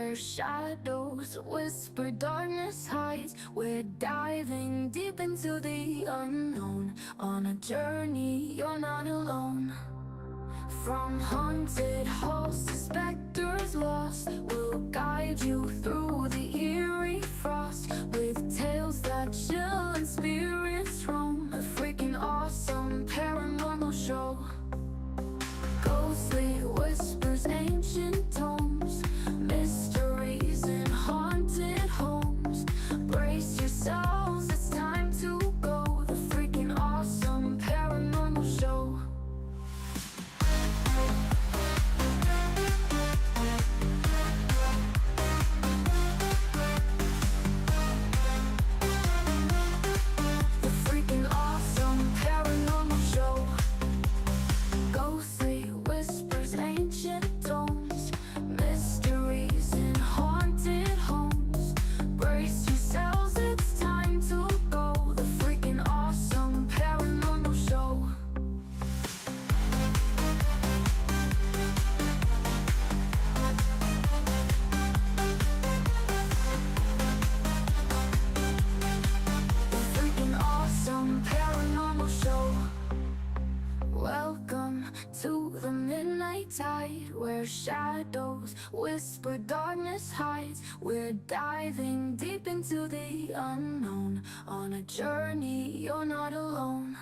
where shadows whisper, darkness hides. We're diving deep into the unknown. On a journey, you're not alone. From haunted halls to specters lost, we'll guide you through the eerie frost, with tales that chill and spirits roam. A freaking awesome paranormal show. Ghostly whispers, ancient tomes, mysteries in haunted homes. Brace yourselves, it's time to go. The freaking awesome paranormal show. The freaking awesome paranormal show. Ghostly whispers, ancient tomes, mysteries in haunted homes. Brace yourselves, it's time to go. The freaking awesome paranormal show. The freaking awesome paranormal show. Welcome to the midnight tide, where shadows whisper, darkness hides. We're diving deep into the unknown. On a journey, you're not alone.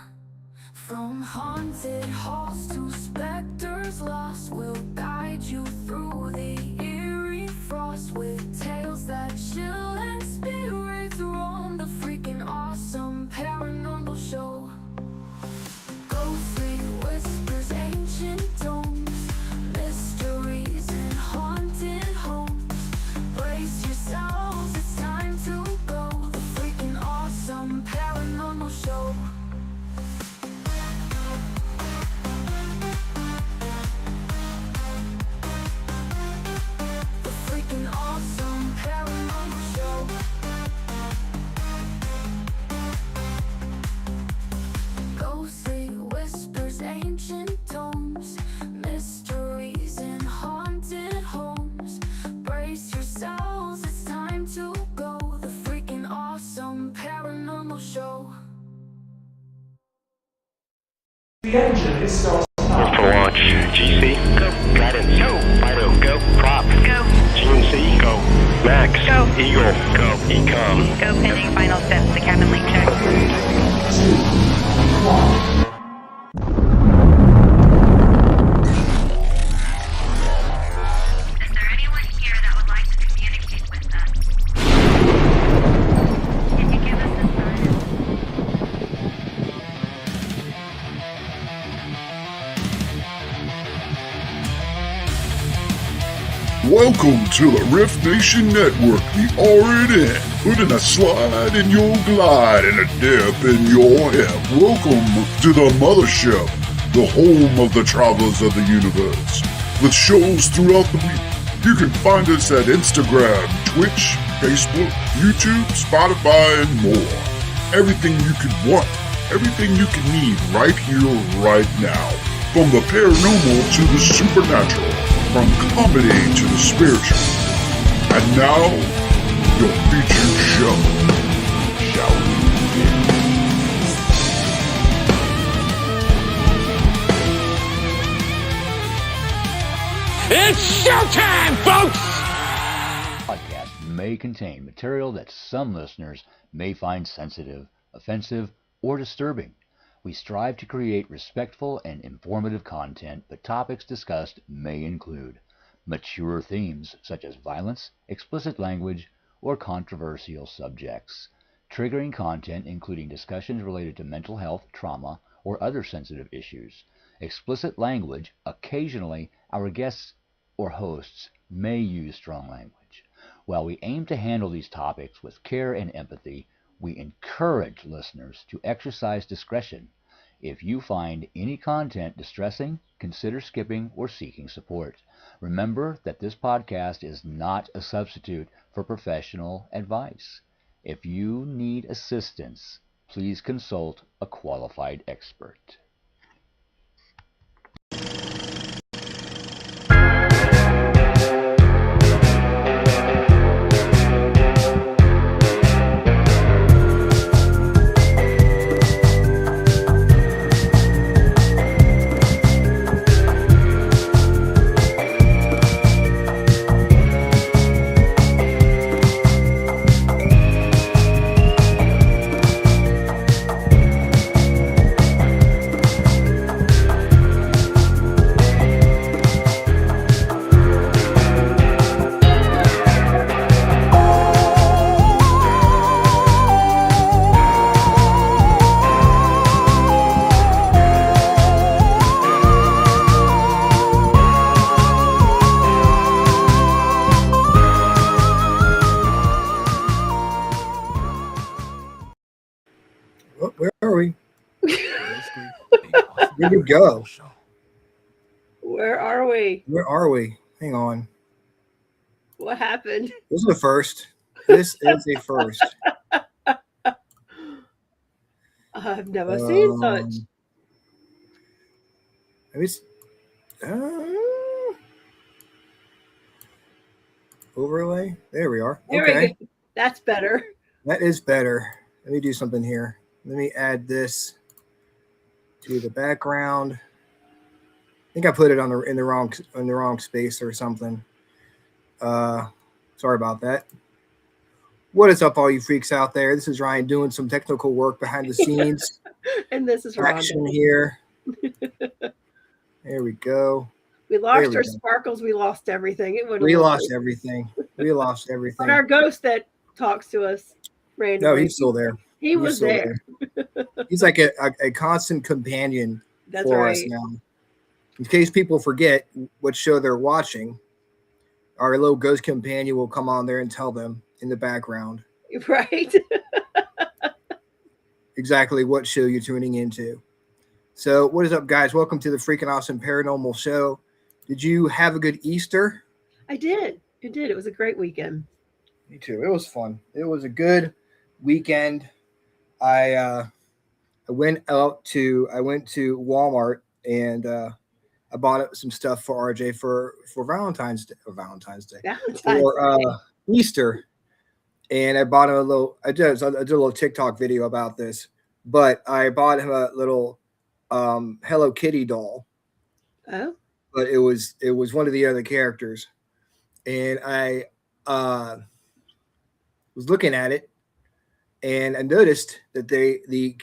From haunted halls to specters lost, we'll guide you through the eerie frost, with tales that chill and spirits roam. The freaking awesome paranormal show. Ghostly whispers, ancient tomes, mysteries in haunted homes. Brace yourselves, it's time to go. The freaking awesome paranormal show. The freaking awesome paranormal show. Ghostly whispers, ancient tomes, mysteries in haunted homes. Brace yourselves, it's time to go. The freaking awesome paranormal show. The engine is starting up. For launch, GC, go. Guidance, go. Fido, go. Prop, go. GNC, go. Max, go. Eagle, go. Ecom, Go pending final steps to cabin link check. 2, 1. Is there anyone here that would like to communicate with us? Can you give us a sign? Welcome to the Rift Nation Network, the RNN, putting a slide in your glide and a dip in your hip. Welcome to the mothership, the home of the travelers of the universe. With shows throughout the week, you can find us at Instagram, Twitch, Facebook, YouTube, Spotify, and more. Everything you could want, everything you could need right here, right now. From the paranormal to the supernatural, from comedy to the spiritual. And now, your featured show. Shall we begin? It's showtime, folks! Podcast may contain material that some listeners may find sensitive, offensive, or disturbing. We strive to create respectful and informative content, but topics discussed may include mature themes such as violence, explicit language, or controversial subjects, triggering content including discussions related to mental health, trauma, or other sensitive issues, explicit language. Occasionally, our guests or hosts may use strong language. While we aim to handle these topics with care and empathy, we encourage listeners to exercise discretion. If you find any content distressing, consider skipping or seeking support. Remember that this podcast is not a substitute for professional advice. If you need assistance, please consult a qualified expert. Where are we? Where'd we go? Where are we? Where are we? Hang on. What happened? This is a first. This is a first. I've never seen such. Overlay. There we are. There Okay. we go. That's better. That is better. Let me do something here. Let me add this to the background. I think I put it in the wrong space or something. Sorry about that. What is up, all you freaks out there? This is Ryan doing some technical work behind the scenes. And this is Action Rhonda. here. There we go. We lost we our go. sparkles. We lost everything. We lost everything. We lost everything. But our ghost that talks to us randomly. No, he's still there. He was still there. He's like a constant companion That's for right. us now. In case people forget what show they're watching, our little ghost companion will come on there and tell them in the background Right. exactly what show you're tuning into. So what is up, guys? Welcome to the Freakin Awesome Paranormal Show. Did you have a good Easter? I did. It did. It was a great weekend. Me too. It was fun. It was a good weekend. I went to Walmart and I bought some stuff for RJ for Valentine's Day for Easter, and I bought him a little. I did a little TikTok video about this, but I bought him a little Hello Kitty doll. Oh, but it was one of the other characters, and I was looking at it, and I noticed that the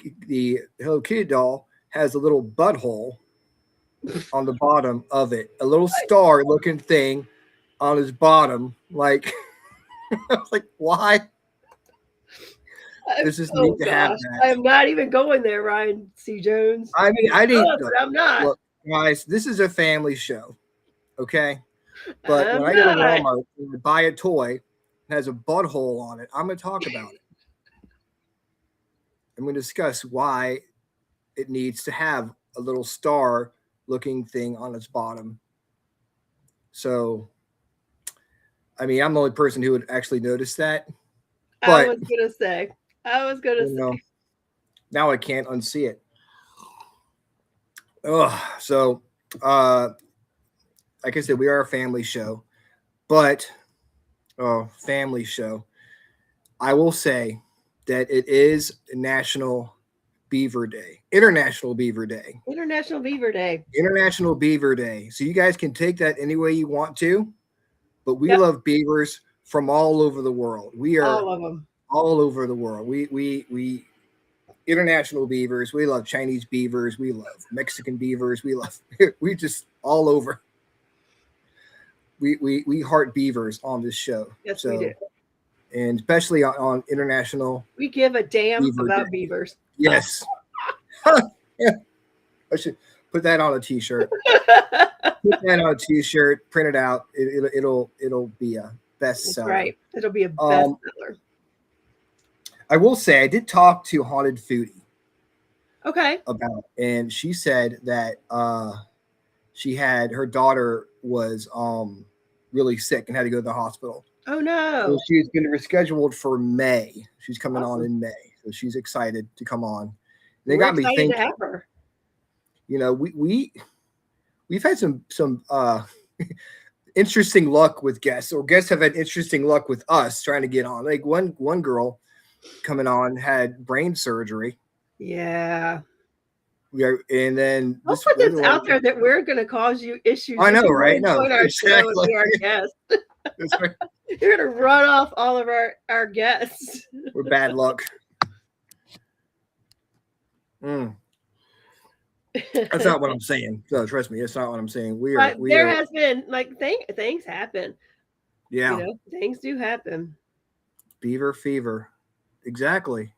Hello Kitty doll has a little butthole on the bottom of it, a little star looking thing on his bottom. Like, I was like, why? This is neat to have that. I'm not even going there, Ryan C. Jones. I mean, I didn't. I'm not. Look, guys, this is a family show, okay? But when I go to Walmart and buy a toy that has a butthole on it, I'm going to talk about it. I'm going to discuss why it needs to have a little star looking thing on its bottom. So, I mean, I'm the only person who would actually notice that. But, I was going to say. Now I can't unsee it. So, like I said, we are a family show, but family show. I will say that it is National Beaver Day, International Beaver Day. International Beaver Day. International Beaver Day. So you guys can take that any way you want to, but we love beavers from all over the world. We are all of them. All over the world. We international beavers. We love Chinese beavers. We love Mexican beavers. We just all over. We heart beavers on this show. Yes, we do. And especially on international. We give a damn about Day. Beavers. Yes. Yeah. I should put that on a t-shirt. Put that on a t-shirt, print it out. It'll be a bestseller. That's right. It'll be a bestseller. I will say I did talk to Haunted Foodie. Okay. About, and she said that she had her daughter was really sick and had to go to the hospital. Oh no. So she's been rescheduled for May. She's coming on in May. So she's excited to come on. They got me thinking. To have her. You know, we've had some interesting luck with guests, or guests have had interesting luck with us trying to get on. Like one girl coming on had brain surgery. Yeah. And then I'll put this out there that we're going to cause you issues. I know, right? No, exactly. Our guests. That's right. You're going to run off all of our guests. We're bad luck. That's not what I'm saying. So trust me, that's not what I'm saying. There has been things happen. Yeah. You know, things do happen. Beaver fever. Exactly.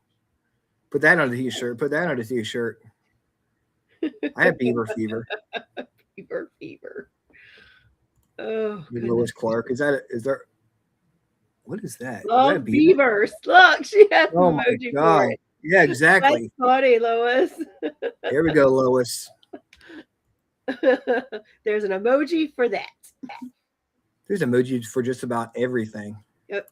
Put that on a t-shirt. Put that on a t-shirt. I have beaver fever. Beaver fever. Oh, Lois Clark. Is there? What is that? Love is that beavers. Look, she has an oh my emoji God. for it. Yeah, exactly. That's funny, Lois. Here we go, Lois. There's an emoji for that. There's emojis for just about everything. Yep.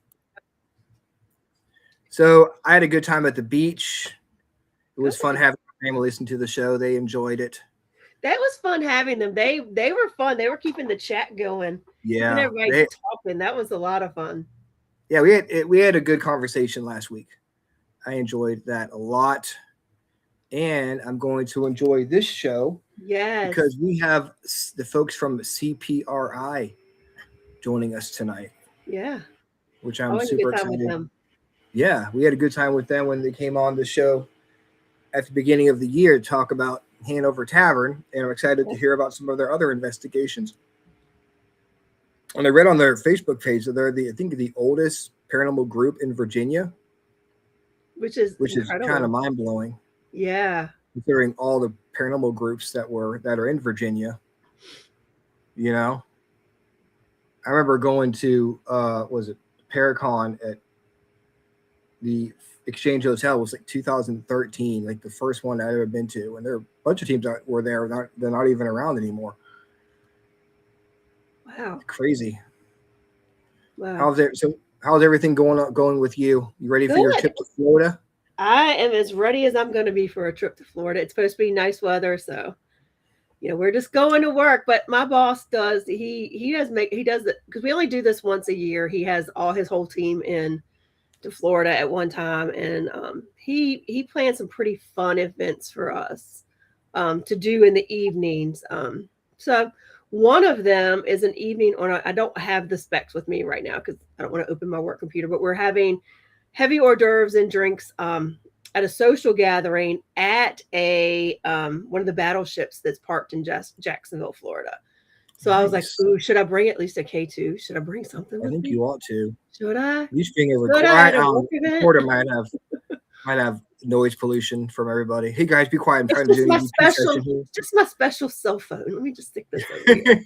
So I had a good time at the beach. It was fun having my family listen to the show. They enjoyed it. That was fun having them. They were fun. They were keeping the chat going. Yeah, Keeping everybody talking. That was a lot of fun. Yeah, we had a good conversation last week. I enjoyed that a lot. And I'm going to enjoy this show. Yes. Because we have the folks from CPRI joining us tonight. Yeah. Which I'm super excited. With them. Yeah, we had a good time with them when they came on the show at the beginning of the year to talk about Hanover Tavern. And I'm excited to hear about some of their other investigations. And I read on their Facebook page that they're I think the oldest paranormal group in Virginia. Which is kind of mind blowing. Yeah. Considering all the paranormal groups that are in Virginia. You know? I remember going to was it Paracon at the Exchange Hotel. It was like 2013, like the first one I'd ever been to, and there were a bunch of teams that were there. They're not even around anymore. Wow, crazy. Wow. How's everything going with you? You ready for your trip to Florida? I am as ready as I'm going to be for a trip to Florida. It's supposed to be nice weather, so we're just going to work. But my boss does it because we only do this once a year. He has all his whole team in to Florida at one time, and he planned some pretty fun events for us to do in the evenings. So one of them is an evening I don't have the specs with me right now because I don't want to open my work computer, but we're having heavy hors d'oeuvres and drinks at a social gathering at a one of the battleships that's parked in Jacksonville, Florida. So nice. I was like, ooh, should I bring at least a K2? Should I bring something with me? I think you ought to. Should I? You should bring a recorder. Might have noise pollution from everybody. Hey guys, be quiet. I'm trying to do just my special cell phone. Let me just stick this over here.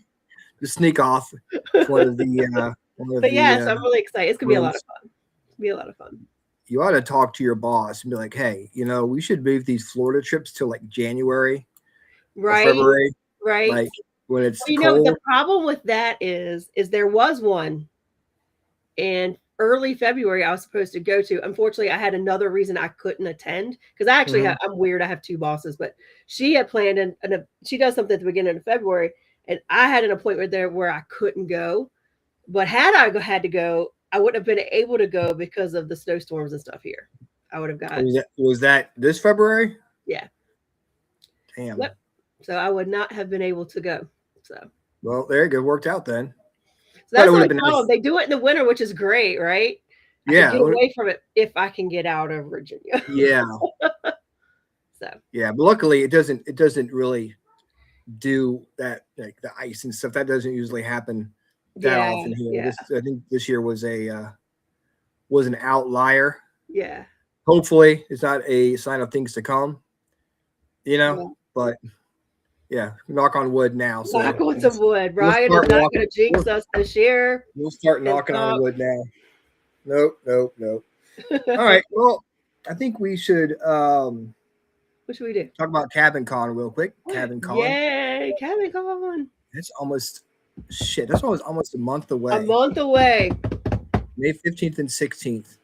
Just sneak off one of the But yes, I'm really excited. It's gonna be a lot of fun. Be a lot of fun. You ought to talk to your boss and be like, hey, we should move these Florida trips to like January, right? February, right? Like when it's cold. The problem with that is there was one in early February I was supposed to go to. Unfortunately, I had another reason I couldn't attend because I actually I'm weird. I have two bosses, but she had planned and she does something at the beginning of February, and I had an appointment there where I couldn't go. But had I had to go, I wouldn't have been able to go because of the snowstorms and stuff here. I would have got. Was that this February? Yeah. Damn. Yep. So I would not have been able to go. So. Well, there you go. Worked out then. So that's the problem. They do it in the winter, which is great, right? I can get away from it if I can get out of Virginia. Yeah. Yeah, but luckily it doesn't really do that, like the ice and stuff. That doesn't usually happen that often here. Yeah. I think this year was an outlier. Yeah. Hopefully it's not a sign of things to come. But yeah, knock on wood now. So knock on some wood. Ryan is not going to jinx us this year. We'll start knocking on wood now. Nope. All right. Well, I think we should. What should we do? Talk about Cabin Con real quick. Cabin Con. Yay, Cabin Con. That's almost almost a month away. A month away. May 15th and 16th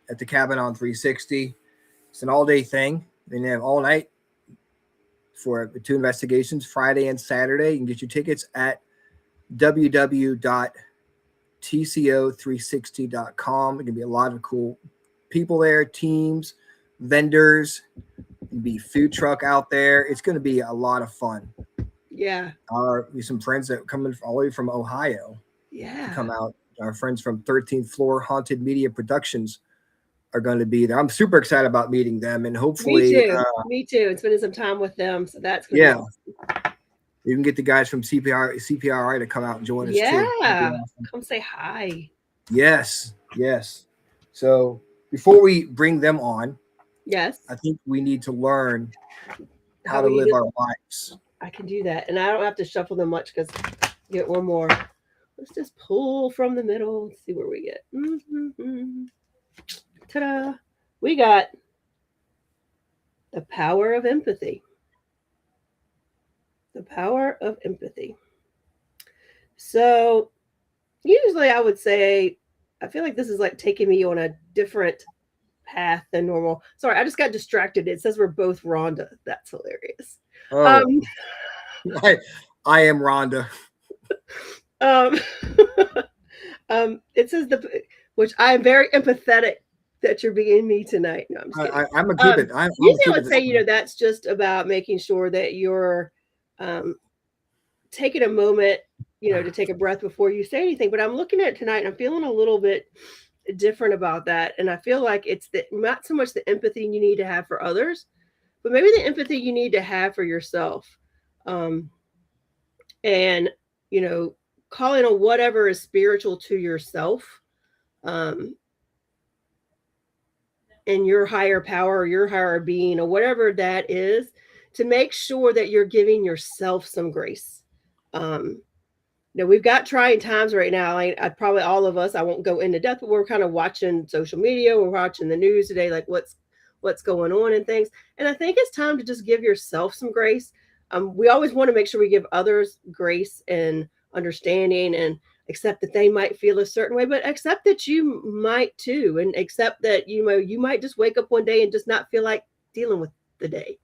at the Cabin on 360. It's an all-day thing. They have all night for the two investigations, Friday and Saturday. You can get your tickets at www.tco360.com. There can be a lot of cool people there, teams, vendors. There'll be food truck out there. It's going to be a lot of fun. Yeah. We some friends that are coming all the way from Ohio. Yeah. To come out. Our friends from 13th Floor Haunted Media Productions are going to be there. I'm super excited about meeting them, and hopefully me too. And spending some time with them. So that's good. Yeah. Awesome. You can get the guys from CPRI to come out and join us too. Yeah. Awesome. Come say hi. Yes. So before we bring them on, yes, I think we need to learn how to live our lives. I can do that. And I don't have to shuffle them much because get one more. Let's just pull from the middle. Let's see where we get. Ta-da. We got The power of empathy. The power of empathy. So usually I would say, I feel like this is like taking me on a different path than normal. Sorry, I just got distracted. It says we're both Rhonda. That's hilarious. Oh, I am Rhonda. Um, it says which I am very empathetic that you're being me tonight. No, I'm just kidding. I'm a Cupid. I'm usually a I would say, that's just about making sure that you're taking a moment, to take a breath before you say anything. But I'm looking at it tonight and I'm feeling a little bit different about that. And I feel like it's not so much the empathy you need to have for others, but maybe the empathy you need to have for yourself. And, calling on whatever is spiritual to yourself, and your higher power or your higher being or whatever that is, to make sure that you're giving yourself some grace. We've got trying times right now. I probably all of us, I won't go into depth, but we're kind of watching social media. We're watching the news today, like what's going on and things. And I think it's time to just give yourself some grace. We always want to make sure we give others grace and understanding and accept that they might feel a certain way, but accept that you might too, and accept that you might just wake up one day and just not feel like dealing with the day.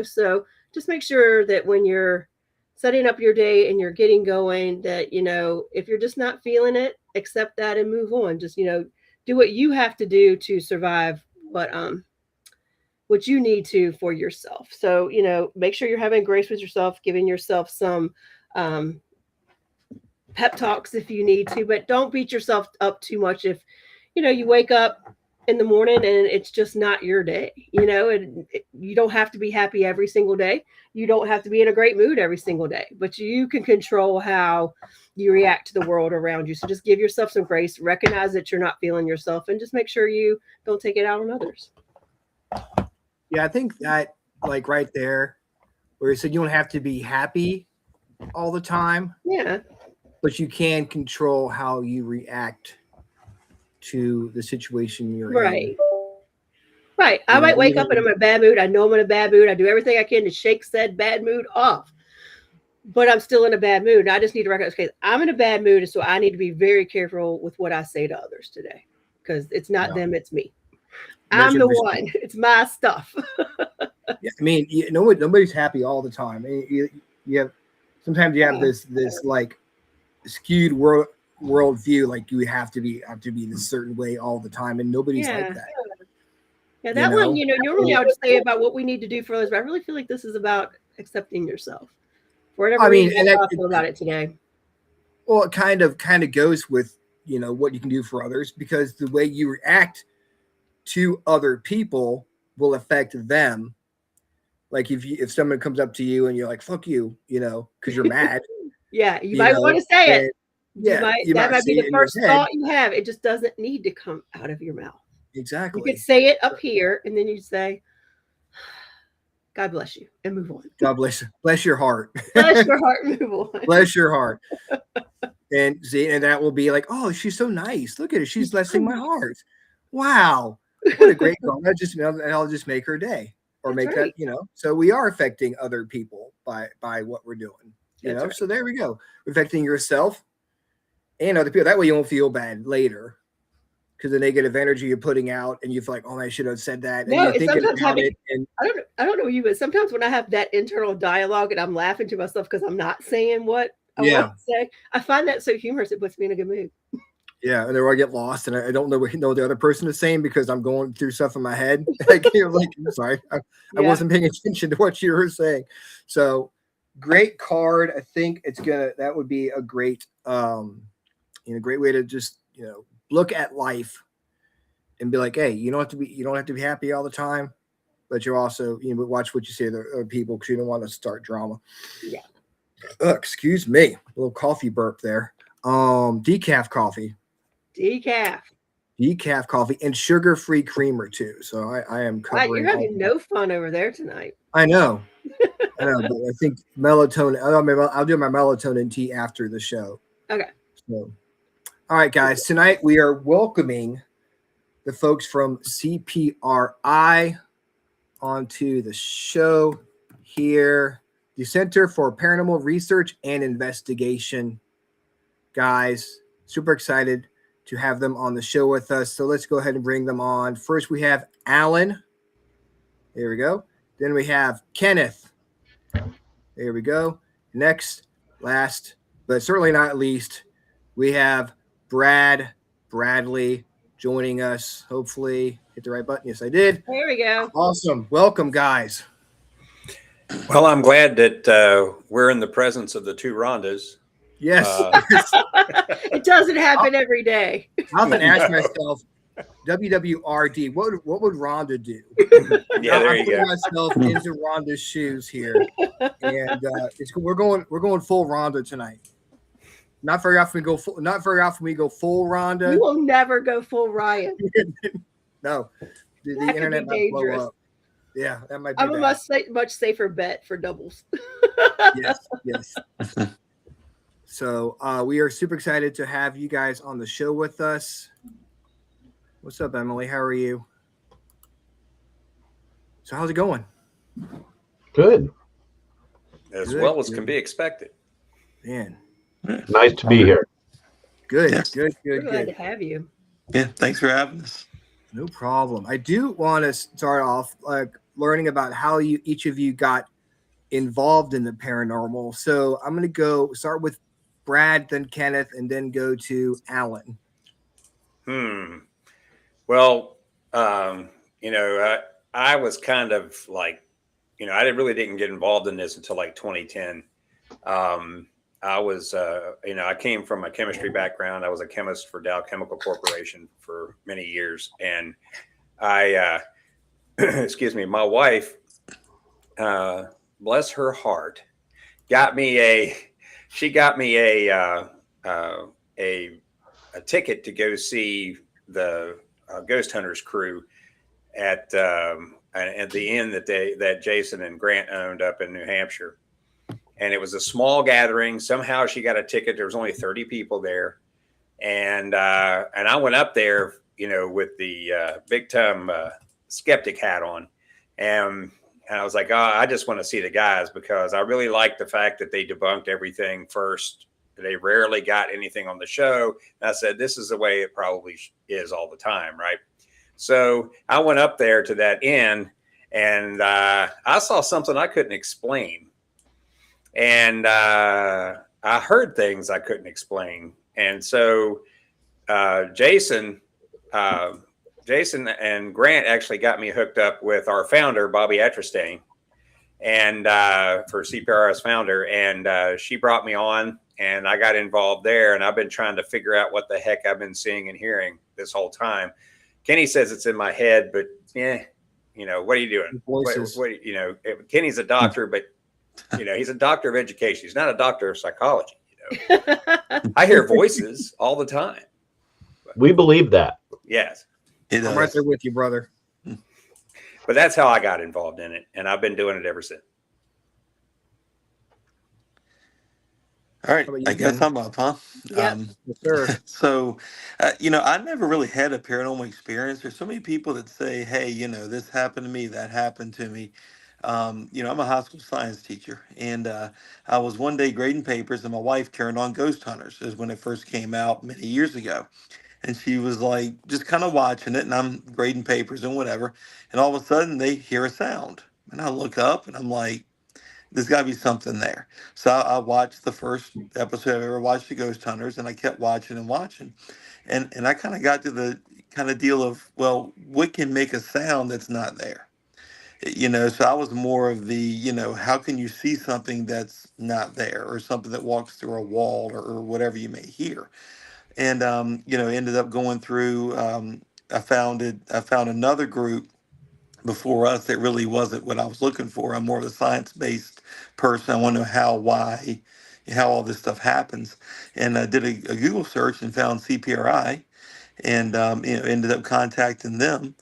So just make sure that when you're setting up your day and you're getting going, that if you're just not feeling it, accept that and move on. Just do what you have to do to survive what you need to for yourself. So make sure you're having grace with yourself, giving yourself some pep talks if you need to, but don't beat yourself up too much if you wake up in the morning and it's just not your day. And you don't have to be happy every single day. You don't have to be in a great mood every single day, but you can control how you react to the world around you. So just give yourself some grace, recognize that you're not feeling yourself, and just make sure you don't take it out on others. Yeah, I think that, like right there, where you said you don't have to be happy all the time. Yeah. But you can control how you react to the situation you're in. Right. I might wake up and I'm in a bad mood. I know I'm in a bad mood. I do everything I can to shake said bad mood off. But I'm still in a bad mood. And I just need to recognize, okay, I'm in a bad mood. So I need to be very careful with what I say to others today. Because it's not them, it's me. I'm the one. It's my stuff. Yeah, I mean, nobody's happy all the time. You have sometimes you have this like skewed world view, like you have to be this certain way all the time, and nobody's like that. Yeah, that one, normally I would say about what we need to do for others, but I really feel like this is about accepting yourself. For whatever reason, I feel about it today. Well, it kind of goes with what you can do for others, because the way you react to other people will affect them. Like if someone comes up to you and you're like, fuck you, because you're mad. Yeah, you might want to say it. Yeah, that might be the first thought you have. It just doesn't need to come out of your mouth. Exactly. You could say it up here, and then you say, God bless you, and move on. God bless you. Bless your heart. Bless your heart, move on. Bless your heart. And that will be like, oh, she's so nice. Look at her. She's blessing my heart. Wow. What a great girl. I'll just make her day. Or make that, So we are affecting other people by what we're doing. Right. So there we go. We're affecting yourself and other people. That way you won't feel bad later, because the negative energy you're putting out, and you feel like, oh, I should have said that. And you're thinking about it. And I don't know you, but sometimes when I have that internal dialogue and I'm laughing to myself because I'm not saying what I want to say, I find that so humorous. It puts me in a good mood. Yeah, and then I get lost, and I don't know what the other person is saying because I'm going through stuff in my head. Like, I'm sorry, I wasn't paying attention to what you were saying. So, great card. I think that would be a great, great way to just look at life and be like, hey, you don't have to be happy all the time, but you're also watch what you say to other people, because you don't want to start drama. Yeah. Excuse me, a little coffee burp there. Decaf coffee. Decaf coffee and sugar-free creamer too. So I am covering. Wow, you're having no fun over there tonight. I know, but I think melatonin. I'll do my melatonin tea after the show. Okay. So, all right, guys. Tonight we are welcoming the folks from CPRI onto the show here. The Center for Paranormal Research and Investigation. Guys, super excited to have them on the show with us. So let's go ahead and bring them on. First, we have Alan. There we go. Then we have Kenneth. There we go. Next, last, but certainly not least, we have Bradley joining us. Hopefully, hit the right button. Yes, I did. There we go. Awesome. Welcome, guys. Well, I'm glad that we're in the presence of the two Rondas. Yes. It doesn't happen every day. I often ask myself, WWRD, what would Rhonda do? Yeah, there you go. I'm putting myself into Rhonda's shoes here, and we're going full Rhonda tonight. Not very often we go full. Not very often we go full Rhonda. You will never go full Ryan. No, the That could internet be might blow dangerous. up. Yeah, that might be. I'm a much safer bet for doubles. Yes. So we are super excited to have you guys on the show with us. What's up, Emily? How are you? So how's it going? Good. As well as can be expected. Man. Nice to be here. Good, Yes. good. We're glad to have you. Yeah, thanks for having us. No problem. I do want to start off learning about how each of you got involved in the paranormal. So I'm going to start with Brad, then Kenneth, and then go to Alan. Well, I was kind of like, I really didn't get involved in this until like 2010. I was, I came from a chemistry background. I was a chemist for Dow Chemical Corporation for many years. And I, excuse me, my wife, bless her heart, got me a ticket to go see the Ghost Hunters crew at the inn that Jason and Grant owned up in New Hampshire. And it was a small gathering. Somehow she got a ticket. There was only 30 people there. And I went up there, with the big time skeptic hat on. And I was like, I just want to see the guys, because I really like the fact that they debunked everything first. They rarely got anything on the show. And I said, this is the way it probably is all the time, right? So I went up there to that inn, and I saw something I couldn't explain. And I heard things I couldn't explain. And so Jason and Grant actually got me hooked up with our founder, Bobby Etrestein, and for CPRI's founder. And she brought me on, and I got involved there. And I've been trying to figure out what the heck I've been seeing and hearing this whole time. Kenny says it's in my head, but what are you doing? Kenny's a doctor, but he's a doctor of education. He's not a doctor of psychology. I hear voices all the time. We believe that. Yes. I'm right there with you, brother. But that's how I got involved in it, and I've been doing it ever since. All right, I guess I'm up, huh? Yep. Sure. So, I never really had a paranormal experience. There's so many people that say, hey, this happened to me, that happened to me. I'm a high school science teacher, and I was one day grading papers, and my wife turned on Ghost Hunters. Is when it first came out many years ago. And she was like, just kind of watching it, and I'm grading papers and whatever. And all of a sudden, they hear a sound. And I look up, and I'm like, there's got to be something there. So I watched the first episode I've ever watched of Ghost Hunters, and I kept watching and watching. And I kind of got to the kind of deal of, well, what can make a sound that's not there? So I was more of the, how can you see something that's not there, or something that walks through a wall, or whatever you may hear. And, ended up going through, I found another group before us that really wasn't what I was looking for. I'm more of a science-based person. I want to know how, why, how all this stuff happens. And I did a Google search and found CPRI, and, ended up contacting them.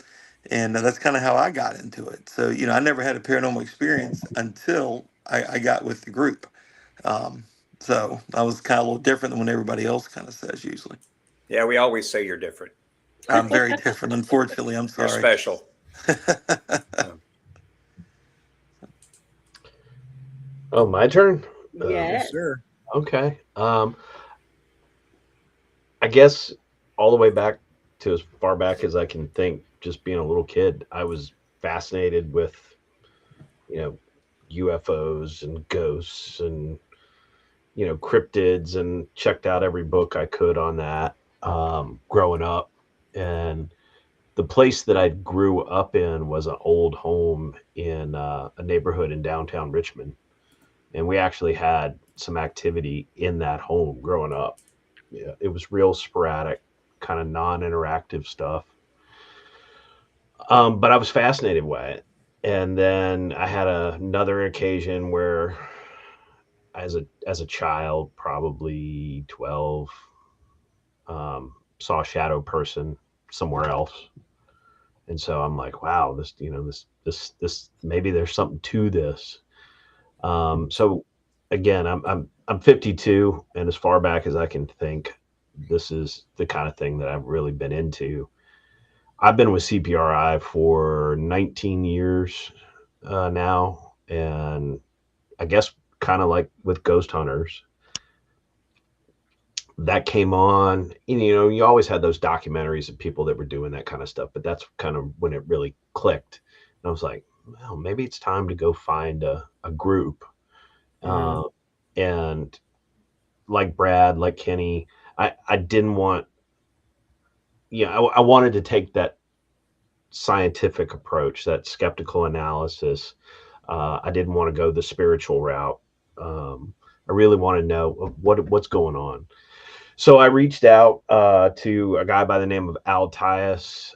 And that's kind of how I got into it. So, I never had a paranormal experience until I got with the group. So I was kind of a little different than what everybody else kind of says usually. Yeah, we always say you're different. I'm very different. Unfortunately, I'm sorry. You're special. Oh, my turn? Yes. Sir. Okay. I guess all the way back to as far back as I can think, just being a little kid, I was fascinated with, you know, UFOs and ghosts and, cryptids, and checked out every book I could on that growing up. And the place that I grew up in was an old home in a neighborhood in downtown Richmond. And we actually had some activity in that home growing up. Yeah, it was real sporadic, kind of non-interactive stuff. But I was fascinated by it. And then I had another occasion where, as a child, probably 12, saw a shadow person somewhere else. And so I'm like, wow, this maybe there's something to this. So again, I'm 52, and as far back as I can think, this is the kind of thing that I've really been into. I've been with CPRI for 19 years now, and I guess kind of like with Ghost Hunters, that came on. You always had those documentaries of people that were doing that kind of stuff, but that's kind of when it really clicked. And I was like, well, maybe it's time to go find a group. And like Brad, like Kenny, I didn't want, I wanted to take that scientific approach, that skeptical analysis. I didn't want to go the spiritual route. I really want to know what's going on. So I reached out to a guy by the name of Al Tyus,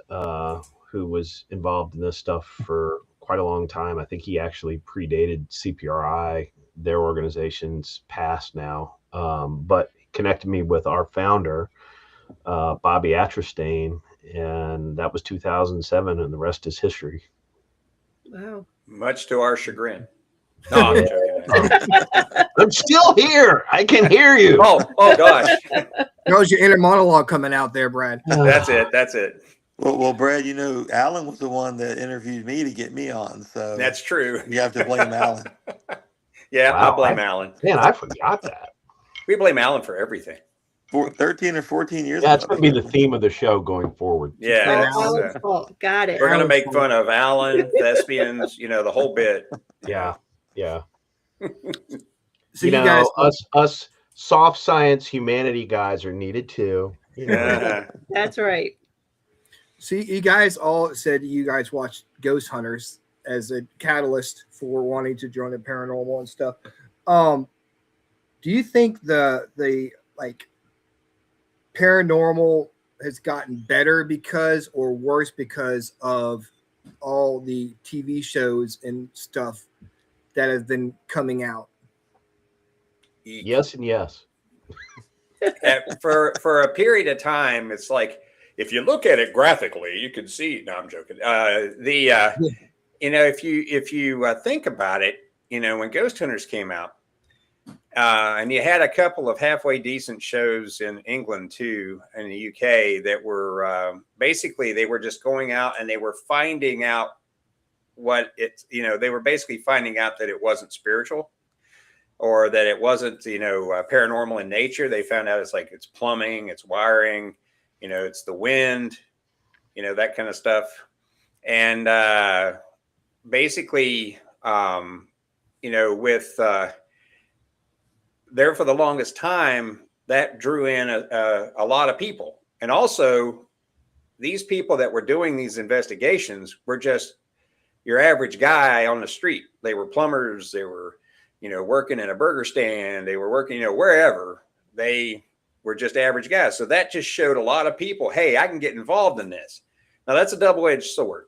who was involved in this stuff for quite a long time. I think he actually predated CPRI. Their organization's past now, but connected me with our founder, Bobby Atrastain, and that was 2007, and the rest is history. Wow. Much to our chagrin. No, I'm joking. I'm still here. I can hear you. Oh gosh. That was your inner monologue coming out there, Brad. That's it. Well, Brad, Alan was the one that interviewed me to get me on, so That's true. you have to blame Alan. Yeah, Wow, I blame Alan. Man, I forgot that. We blame Alan for everything. 13 or 14 years That's ago. going to be the theme of the show going forward. Yeah. Alan's fault. Got it. We're going to make fun of Alan, thespians, the whole bit. Yeah. So you guys, us soft science humanity guys are needed too. That's right. see, you guys all said you guys watched Ghost Hunters as a catalyst for wanting to join the paranormal and stuff. Do you think the like paranormal has gotten better because or worse because of all the TV shows and stuff that have been coming out? Yes and yes. For a period of time, it's like if you look at it graphically, you can see. No, I'm joking. If you think about it, when Ghost Hunters came out, and you had a couple of halfway decent shows in England too, in the UK that were basically they were just going out and they were finding out what it's. They were basically finding out that it wasn't spiritual, or that it wasn't, paranormal in nature. They found out it's plumbing, it's wiring, it's the wind, that kind of stuff. And basically, with there for the longest time, that drew in a lot of people. And also, these people that were doing these investigations were just your average guy on the street. They were plumbers, they were working in a burger stand, they were working, wherever. They were just average guys. So that just showed a lot of people, hey, I can get involved in this. Now that's a double-edged sword,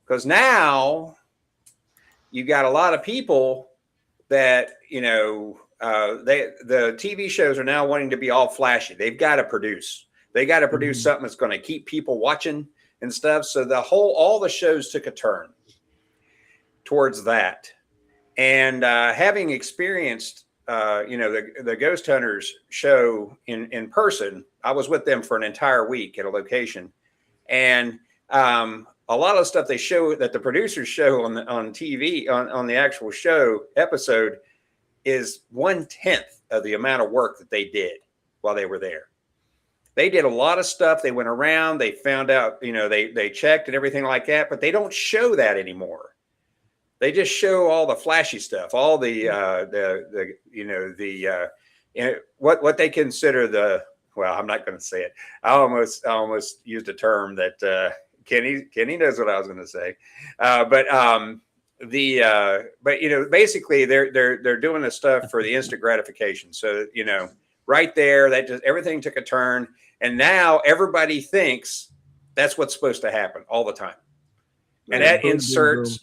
because now you got a lot of people that, the TV shows are now wanting to be all flashy. They've got to produce. They got to produce something that's going to keep people watching and stuff. So all the shows took a turn towards that. And having experienced, the Ghost Hunters show in person, I was with them for an entire week at a location. And a lot of stuff they show that the producers show on TV on the actual show episode is 1/10 of the amount of work that they did while they were there. They did a lot of stuff. They went around, they found out, they checked and everything like that, but they don't show that anymore. They just show all the flashy stuff, all what they consider well, I'm not going to say it. I almost used a term that Kenny knows what I was going to say. But basically they're doing the stuff for the instant gratification. So, right there, that just everything took a turn, and now everybody thinks that's what's supposed to happen all the time. And that inserts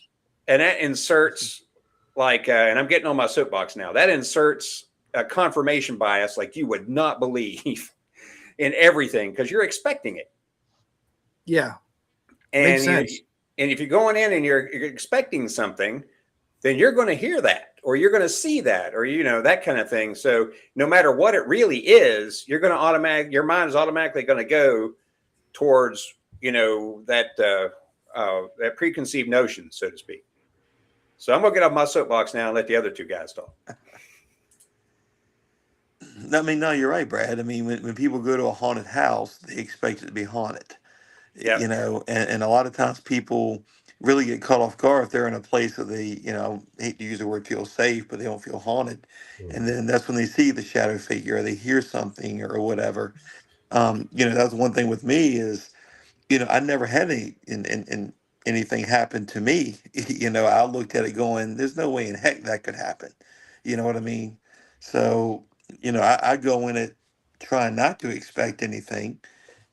like, and I'm getting on my soapbox now, that inserts a confirmation bias like you would not believe in everything because you're expecting it. Yeah. And, makes sense. And if you're going in and you're expecting something, then you're going to hear that, or you're going to see that, or, that kind of thing. So no matter what it really is, your mind is automatically going to go towards, that preconceived notion, so to speak. So I'm going to get off my soapbox now and let the other two guys talk. I mean, no, you're right, Brad. I mean, when people go to a haunted house, they expect it to be haunted. Yeah. And a lot of times people really get caught off guard if they're in a place that they, hate to use the word feel safe, but they don't feel haunted. And then that's when they see the shadow figure or they hear something or whatever. That's one thing with me is, I never had anything happen to me. I looked at it going, there's no way in heck that could happen. You know what I mean? So, I go in it trying not to expect anything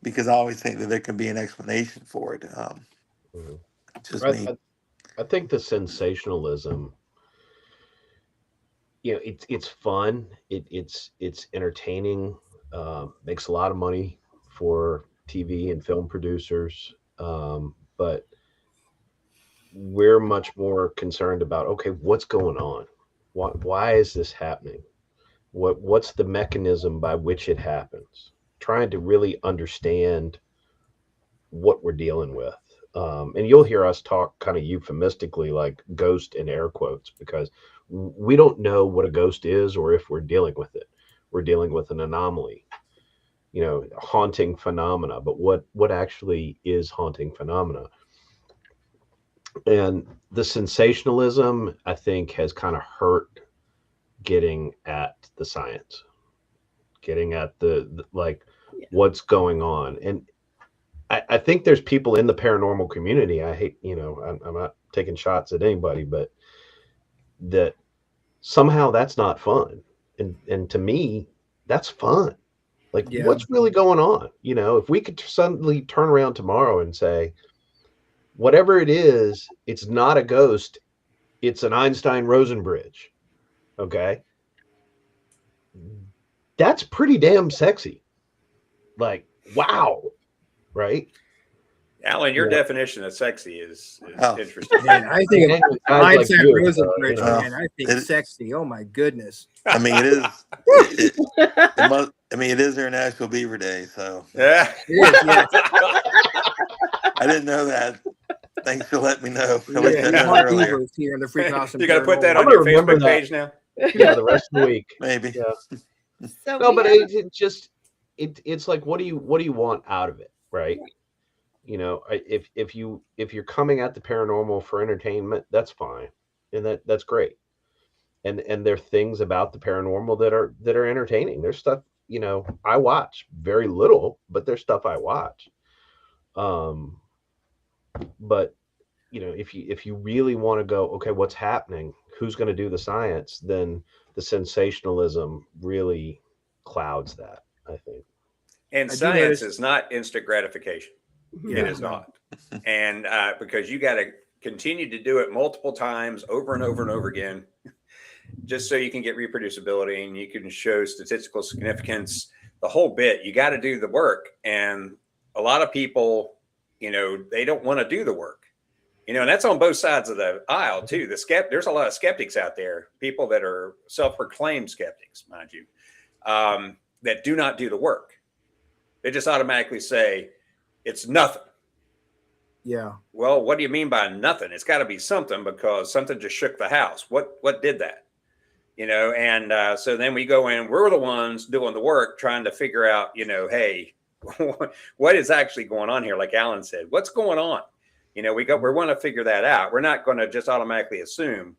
because I always think that there can be an explanation for it. Just me. I think the sensationalism, it's fun. It's entertaining. Makes a lot of money for TV and film producers, but we're much more concerned about, okay, what's going on? Why is this happening? What's the mechanism by which it happens? Trying to really understand what we're dealing with. And you'll hear us talk kind of euphemistically like ghost in air quotes, because we don't know what a ghost is or if we're dealing with it. We're dealing with an anomaly, haunting phenomena, but what actually is haunting phenomena? And the sensationalism, I think, has kind of hurt getting at the science, getting at the what's going on. And I think there's people in the paranormal community. I hate, I'm not taking shots at anybody, but that somehow that's not fun. And to me, that's fun. Like, what's really going on? If we could suddenly turn around tomorrow and say, whatever it is, it's not a ghost. It's an Einstein-Rosen bridge. Okay. That's pretty damn sexy. Like, wow. Right? Alan, your definition of sexy is interesting. Man, I think Einstein-Rosen bridge, man. I think sexy. Oh my goodness. I mean, it is. It is International Beaver Day, so yeah. It is, yeah. I didn't know that. Thanks for letting me know. Beavers here in the Freakin Awesome. You got to put that on your Facebook page now. Yeah, the rest of the week, maybe. Yeah. So no, but it's like, what do you want out of it, right? If you're coming at the paranormal for entertainment, that's fine, and that's great. And there are things about the paranormal that are entertaining. There's stuff, I watch very little, but there's stuff I watch. But if you really want to go, okay, what's happening? Who's going to do the science? Then the sensationalism really clouds that, I think. And science is not instant gratification. Yeah. It is not. And because you got to continue to do it multiple times over and over and over again, just so you can get reproducibility and you can show statistical significance, the whole bit. You got to do the work. And a lot of people, they don't want to do the work. And that's on both sides of the aisle too. There's a lot of skeptics out there, people that are self-proclaimed skeptics, mind you, that do not do the work. They just automatically say it's nothing. Yeah. Well, what do you mean by nothing? It's got to be something, because something just shook the house. What did that? And so then we go in, we're the ones doing the work, trying to figure out, hey, what is actually going on here? Like Alan said, what's going on? We want to figure that out. We're not going to just automatically assume.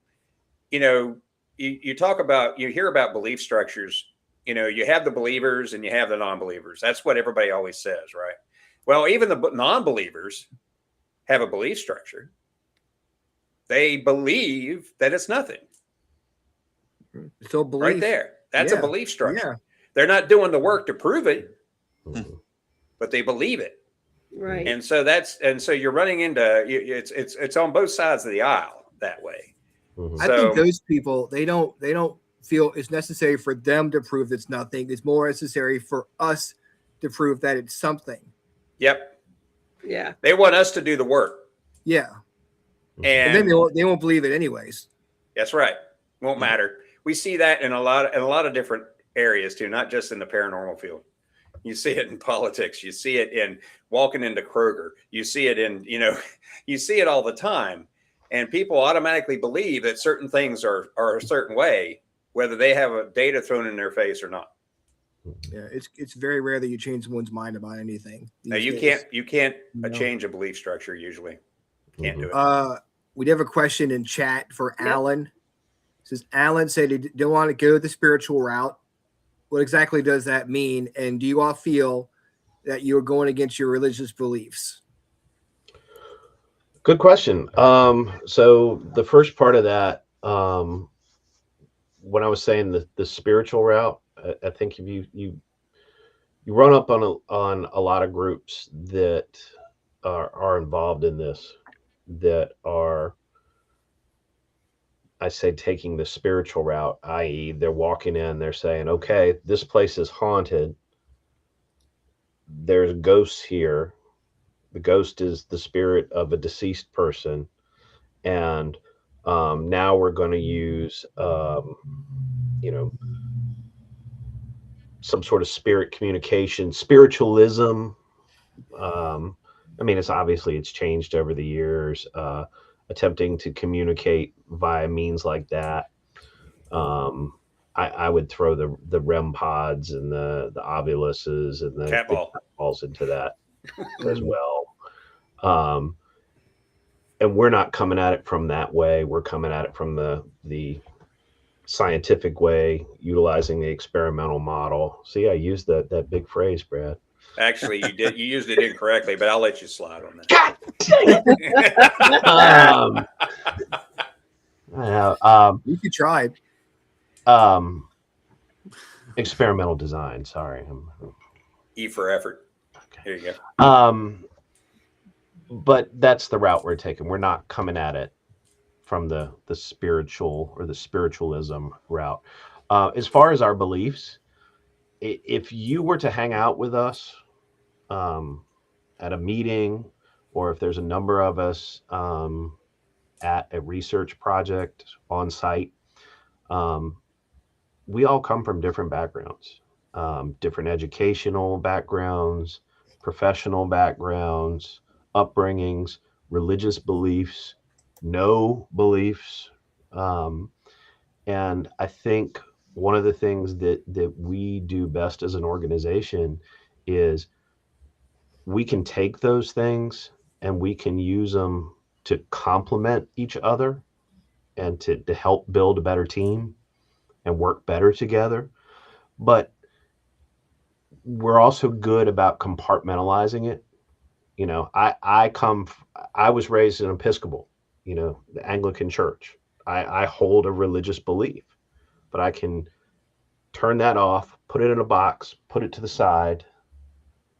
You hear about belief structures. You have the believers and you have the non-believers. That's what everybody always says, right? Well, even the non-believers have a belief structure. They believe that it's nothing. So belief right there. That's yeah. a belief structure. Yeah. They're not doing the work to prove it, but they believe it. Right. And so you're running into it's on both sides of the aisle that way. I think those people, they don't feel it's necessary for them to prove it's nothing. It's more necessary for us to prove that it's something. Yep. Yeah. They want us to do the work. Yeah. And then they won't believe it anyways. That's right. Won't matter. We see that in a lot of different areas too, not just in the paranormal field. You see it in politics. You see it in walking into Kroger. You see it in, you see it all the time. And people automatically believe that certain things are a certain way, whether they have a data thrown in their face or not. Yeah, it's very rare that you change someone's mind about anything. Now you can't change a belief structure usually. Can't do it. We have a question in chat for Alan. It says Alan said he didn't want to go the spiritual route. What exactly does that mean? And do you all feel that you are going against your religious beliefs? Good question. So the first part of that, when I was saying the spiritual route, I think if you run up on a lot of groups that are involved in this, that are, I say, taking the spiritual route, i.e. they're walking in, they're saying, okay, this place is haunted. There's ghosts here. The ghost is the spirit of a deceased person. And now we're going to use, some sort of spirit communication, spiritualism. It's changed over the years, attempting to communicate via means like that. I would throw the REM pods and the ovuluses and the cat balls into that as well. And we're not coming at it from that way. We're coming at it from the scientific way, utilizing the experimental model. See, I used that big phrase, Brad. Actually, you did. You used it incorrectly, but I'll let you slide on that. You could try. Experimental design. Sorry. E for effort. Here you go. But that's the route we're taking. We're not coming at it from the spiritual or the spiritualism route. As far as our beliefs, if you were to hang out with us at a meeting, or if there's a number of us at a research project on site, we all come from different backgrounds, different educational backgrounds, professional backgrounds, upbringings, religious beliefs, no beliefs. And I think one of the things that we do best as an organization is we can take those things and we can use them to complement each other and to help build a better team and work better together. But we're also good about compartmentalizing it. I was raised in Episcopal, the Anglican Church. I hold a religious belief, but I can turn that off, put it in a box, put it to the side,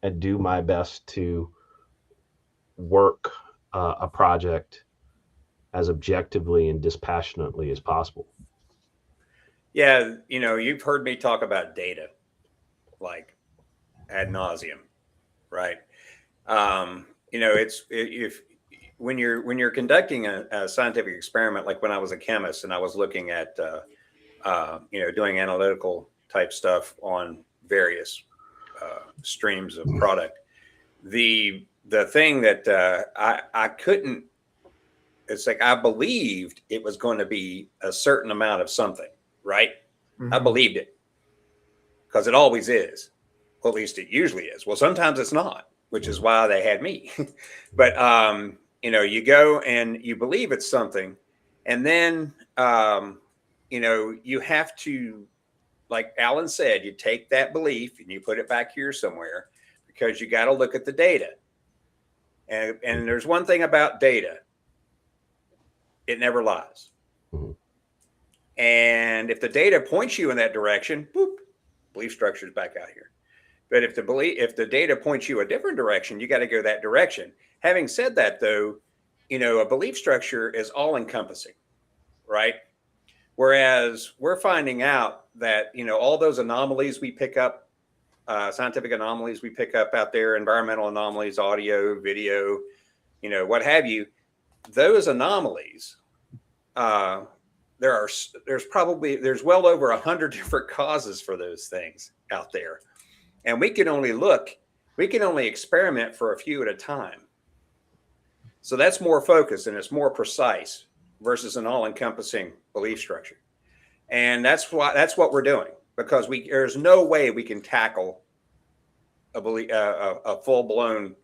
and do my best to work a project as objectively and dispassionately as possible. Yeah, you've heard me talk about data, like ad nauseum, right? When you're conducting a scientific experiment, like when I was a chemist and I was looking at, doing analytical type stuff on various streams of product, the the thing that I couldn't, it's like I believed it was going to be a certain amount of something, right? Mm-hmm. I believed it because it always is. Well, at least it usually is. Well, sometimes it's not, which is why they had me. But, you know, you go and you believe it's something, and then, you know, you have to, like Alan said, you take that belief and you put it back here somewhere, because you got to look at the data. And there's one thing about data, it never lies. And if the data points you in that direction, boop, belief structure is back out here. But if the data points you a different direction, you got to go that direction. Having said that, though, you know, a belief structure is all encompassing, right? Whereas we're finding out that, you know, all those anomalies we pick up, scientific anomalies we pick up out there, environmental anomalies, audio, video, you know, what have you, those anomalies, there's well over 100 different causes for those things out there. And we can only experiment for a few at a time. So that's more focused and it's more precise versus an all-encompassing belief structure. And that's what we're doing, because there's no way we can tackle a full-blown,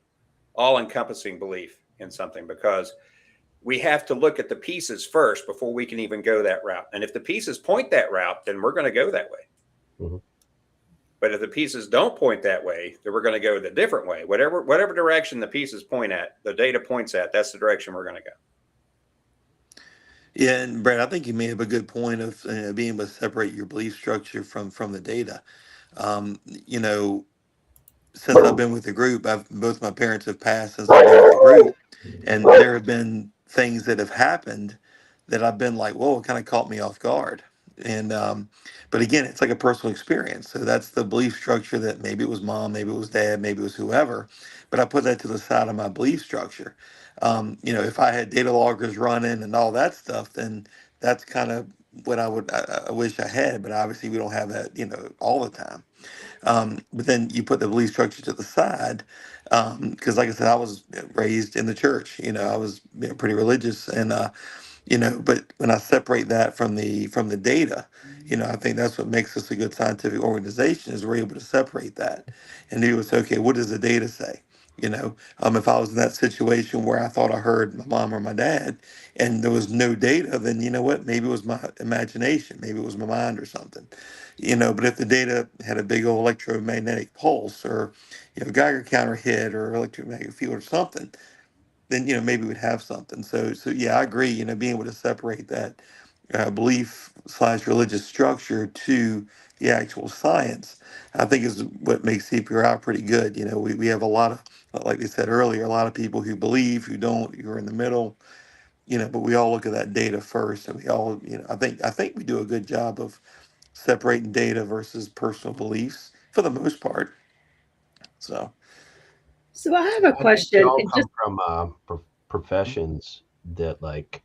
all-encompassing belief in something, because we have to look at the pieces first before we can even go that route. And if the pieces point that route, then we're going to go that way. Mm-hmm. But if the pieces don't point that way, then we're going to go the different way. Whatever direction the pieces point at, the data points at, that's the direction we're going to go. Yeah, and Brad, I think you made up a good point of being able to separate your belief structure from the data. You know, since I've been with the group, both my parents have passed since I've been with the group, and there have been things that have happened that I've been like, whoa, it kind of caught me off guard. And but again, it's like a personal experience. So that's the belief structure that maybe it was mom, maybe it was dad, maybe it was whoever. But I put that to the side of my belief structure. You know, if I had data loggers running and all that stuff, then that's kind of what I wish I had. But obviously, we don't have that, you know, all the time. But then you put the belief structure to the side, because like I said, I was raised in the church. You know, I was, you know, pretty religious, and you know, but when I separate that from the data, you know, I think that's what makes us a good scientific organization, is we're able to separate that and do say, okay, what does the data say? You know, if I was in that situation where I thought I heard my mom or my dad and there was no data, then you know what? Maybe it was my imagination, maybe it was my mind or something. You know, but if the data had a big old electromagnetic pulse, or, you know, Geiger counter hit, or electromagnetic field or something, then, you know, maybe we'd have something. So yeah, I agree. You know, being able to separate that belief / religious structure to the actual science, I think is what makes CPRI pretty good. You know, we have a lot of, like they said earlier, a lot of people who believe, who don't, who are in the middle. You know, but we all look at that data first, and we all, you know, I think we do a good job of separating data versus personal beliefs for the most part. So I have a I think question. we all It come just from professions that, like,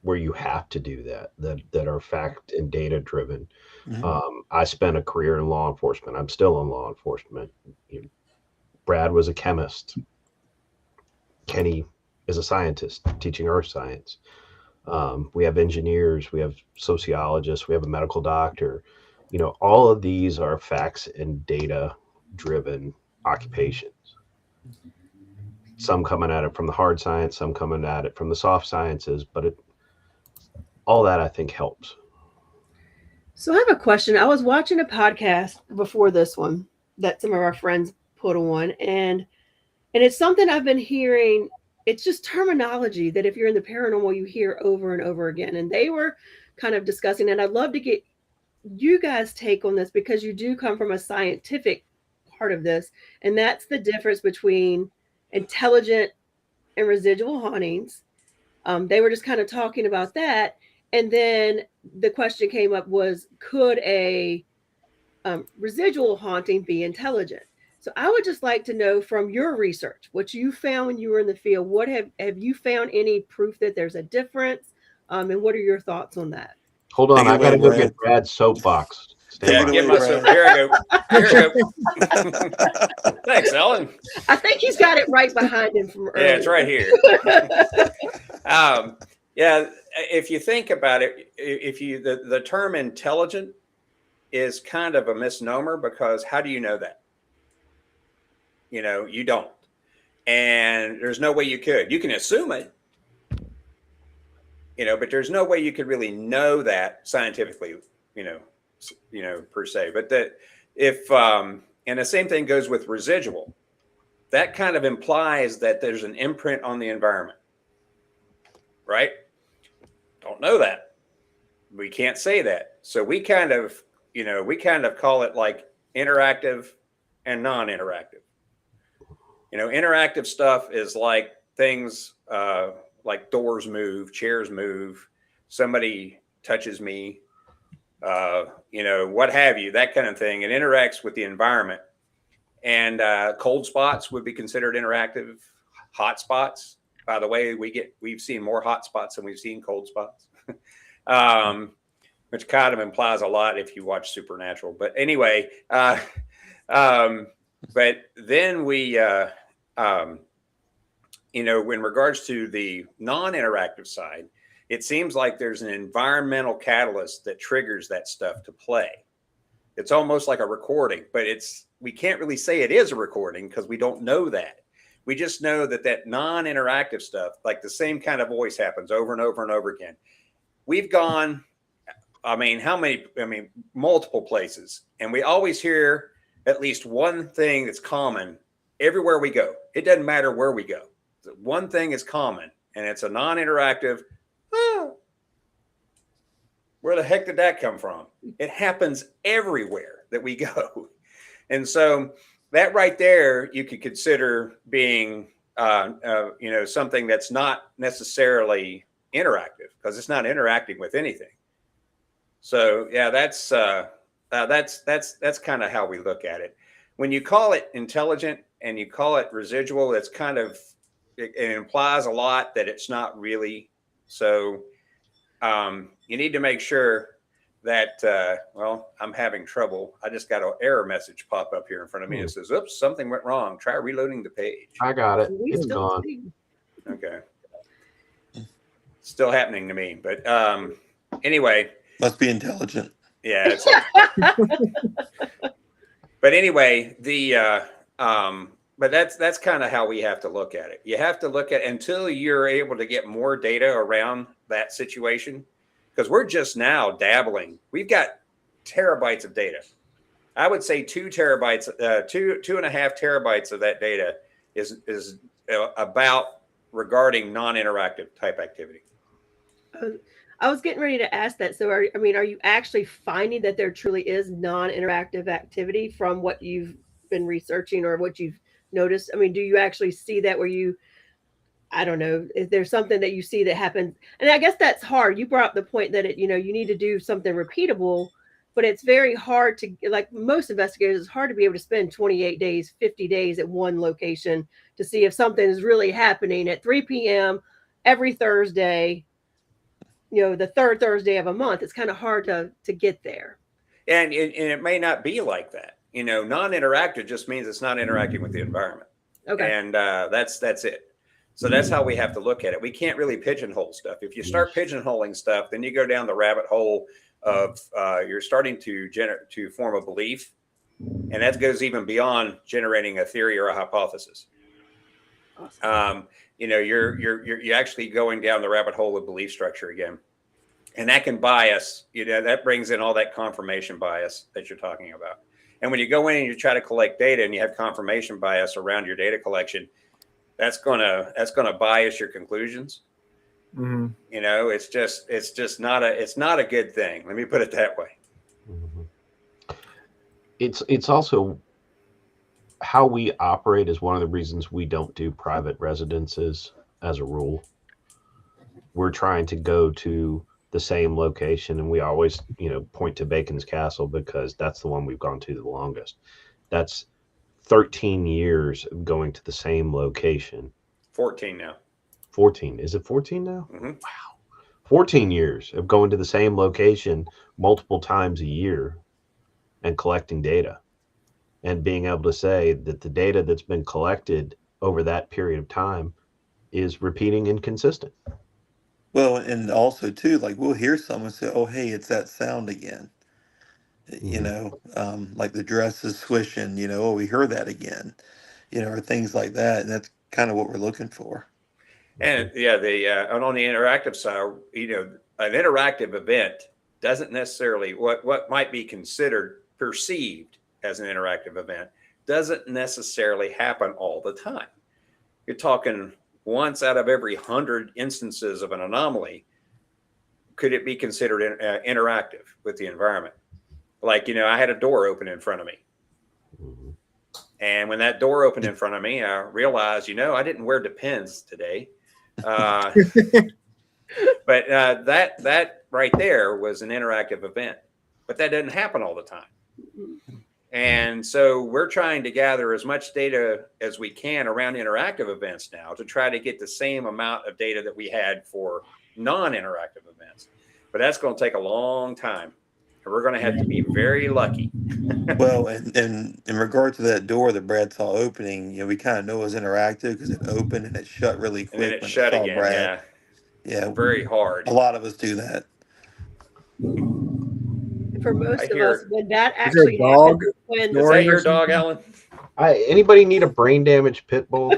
where you have to do that are fact and data driven. I spent a career in law enforcement. I'm still in law enforcement. Brad was a chemist. Kenny is a scientist teaching earth science. We have engineers, we have sociologists, we have a medical doctor. You know, all of these are facts and data driven occupations. Some coming at it from the hard science, some coming at it from the soft sciences, but all that I think helps. So I have a question. I was watching a podcast before this one that some of our friends put on, and it's something I've been hearing. It's just terminology that if you're in the paranormal, you hear over and over again. And they were kind of discussing, and I'd love to get you guys' take on this, because you do come from a scientific part of this, and that's the difference between intelligent and residual hauntings. They were just kind of talking about that. And then the question came up was, could a residual haunting be intelligent? So I would just like to know from your research, what you found when you were in the field. What have you found any proof that there's a difference? And what are your thoughts on that? Hold on, take it I away, gotta go Brad. get Brad's soapbox. Stand Take by. it Get away, myself. Brad. Here I go. Thanks, Ellen. I think he's got it right behind him from earlier. Yeah, it's right here. Yeah, if you think about it, if you the term intelligent is kind of a misnomer, because how do you know that? You don't, and there's no way you could. You can assume it, but there's no way you could really know that scientifically, per se. But that if and the same thing goes with residual. That kind of implies that there's an imprint on the environment, right? Don't know that. We can't say that. So we kind of call it like interactive and non-interactive. Interactive stuff is like things like doors move, chairs move, somebody touches me, what have you, that kind of thing. It interacts with the environment. And cold spots would be considered interactive. Hot spots, by the way, we've seen more hot spots than we've seen cold spots, which kind of implies a lot if you watch Supernatural. But anyway, but then we, in regards to the non-interactive side, it seems like there's an environmental catalyst that triggers that stuff to play. It's almost like a recording, but we can't really say it is a recording because we don't know that. We just know that non-interactive stuff, like the same kind of voice happens over and over and over again. We've gone, multiple places, and we always hear at least one thing that's common everywhere we go. It doesn't matter where we go. One thing is common, and it's a non-interactive, where the heck did that come from? It happens everywhere that we go. And so that right there, you could consider being, something that's not necessarily interactive, because it's not interacting with anything. So yeah, that's kind of how we look at it. When you call it intelligent and you call it residual, it's kind of, it implies a lot that it's not really. So you need to make sure that, I'm having trouble. I just got an error message pop up here in front of me. It says, oops, something went wrong. Try reloading the page. I got it. It's gone. Okay. Still happening to me. But anyway. Must be intelligent. Yeah. But anyway, but that's kind of how we have to look at it. You have to look at until you're able to get more data around that situation, because we're just now dabbling. We've got terabytes of data. I would say 2 terabytes, 2.5 terabytes of that data is about regarding non-interactive type activity. I was getting ready to ask that. So are you actually finding that there truly is non-interactive activity from what you've been researching or what you've noticed? Do you actually see that where I don't know, is there something that you see that happens? And I guess that's hard. You brought up the point that you need to do something repeatable, but it's very hard to, like most investigators, it's hard to be able to spend 28 days, 50 days at one location to see if something is really happening at 3 p.m. every Thursday, the third Thursday of a month. It's kind of hard to get there. And it may not be like that. Non-interactive just means it's not interacting with the environment. Okay. And that's it. So that's how we have to look at it. We can't really pigeonhole stuff. If you start pigeonholing stuff, then you go down the rabbit hole of you're starting to form a belief, and that goes even beyond generating a theory or a hypothesis. Awesome. You're actually going down the rabbit hole of belief structure again, and that can bias. That brings in all that confirmation bias that you're talking about. And when you go in and you try to collect data and you have confirmation bias around your data collection, that's gonna bias your conclusions. Mm-hmm. It's just not a good thing. Let me put it that way. Mm-hmm. It's also how we operate is one of the reasons we don't do private residences as a rule. We're trying to go to the same location, and we always, point to Bacon's Castle because that's the one we've gone to the longest. That's 13 years of going to the same location. 14 now. 14. Is it 14 now? Mm-hmm. Wow. 14 years of going to the same location multiple times a year. and collecting data and being able to say that the data that's been collected over that period of time is repeating and consistent. Well, and also too, like we'll hear someone say, "Oh, hey, it's that sound again." You know, like the dress is swishing. You know, oh, we heard that again. You know, or things like that, and that's kind of what we're looking for. And yeah, and on the interactive side, an interactive event doesn't necessarily what might be considered perceived as an interactive event doesn't necessarily happen all the time. You're talking once out of every 100 instances of an anomaly, could it be considered interactive with the environment? Like, I had a door open in front of me. And when that door opened in front of me, I realized, I didn't wear Depends today. But that right there was an interactive event. But that doesn't happen all the time. And so we're trying to gather as much data as we can around interactive events now to try to get the same amount of data that we had for non-interactive events. But that's going to take a long time. And we're going to have to be very lucky. Well, and in regard to that door that Brad saw opening, we kind of know it was interactive because it opened and it shut really quick. And then it when shut it saw again. Brad. Yeah. Very hard. A lot of us do that. For most of us, when that actually Is there a dog? happens, Is that your dog, Alan? Anybody need a brain damaged pit bull?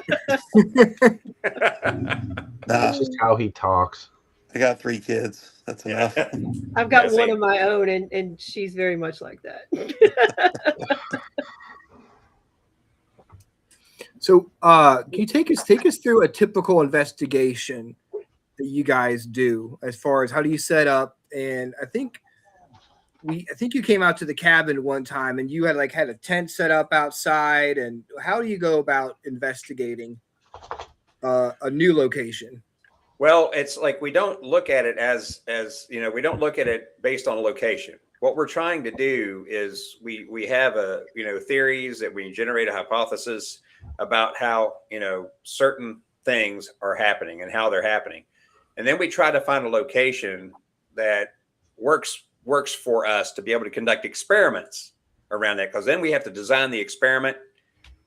Nah, That's just how he talks. I got 3 kids. That's enough. I've got one of my own, and she's very much like that. So, can you take us through a typical investigation that you guys do, as far as how do you set up? And I think you came out to the cabin one time, and you had a tent set up outside. And how do you go about investigating a new location? Well, it's like we don't look at it as we don't look at it based on location. What we're trying to do is we have theories that we generate a hypothesis about how certain things are happening and how they're happening, and then we try to find a location that works for us to be able to conduct experiments around that, because then we have to design the experiment.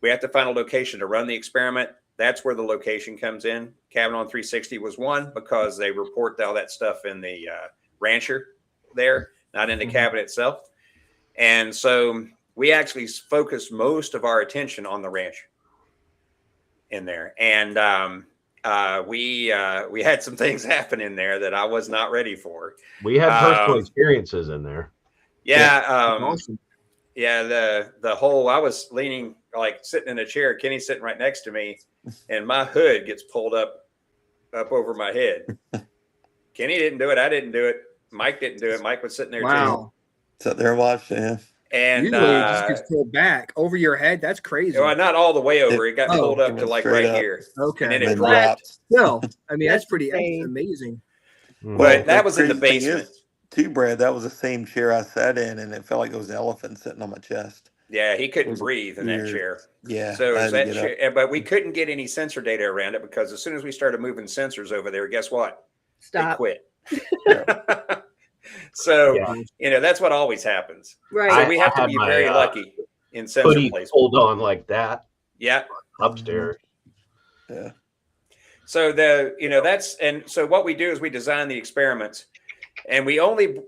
We have to find a location to run the experiment. That's where the location comes in. Cabin on 360 was one because they report all that stuff in the rancher there, not in the cabin itself. And so we actually focused most of our attention on the rancher in there. And we had some things happen in there that I was not ready for. We had personal experiences in there. Yeah. Awesome. Yeah. The whole, I was leaning, sitting in a chair, Kenny's sitting right next to me, and my hood gets pulled up over my head. Kenny didn't do it. I didn't do it. Mike didn't do it. Mike was sitting there too. Sat there watching. Yeah. And usually it just gets pulled back over your head. That's crazy. Well, not all the way over. It got pulled up to right up. here. Okay. And then it dropped. No, I mean that's amazing. But that was in the basement. Too, Brad, that was the same chair I sat in, and it felt like it was an elephant sitting on my chest. Yeah, he couldn't breathe in that chair. Yeah. So that chair, but we couldn't get any sensor data around it because as soon as we started moving sensors over there, guess what? Stop. They quit. So that's what always happens. Right. So we have to be very lucky in sensor hoodie placement. Hold on like that. Yeah. Upstairs. Yeah. So so what we do is we design the experiments, and we only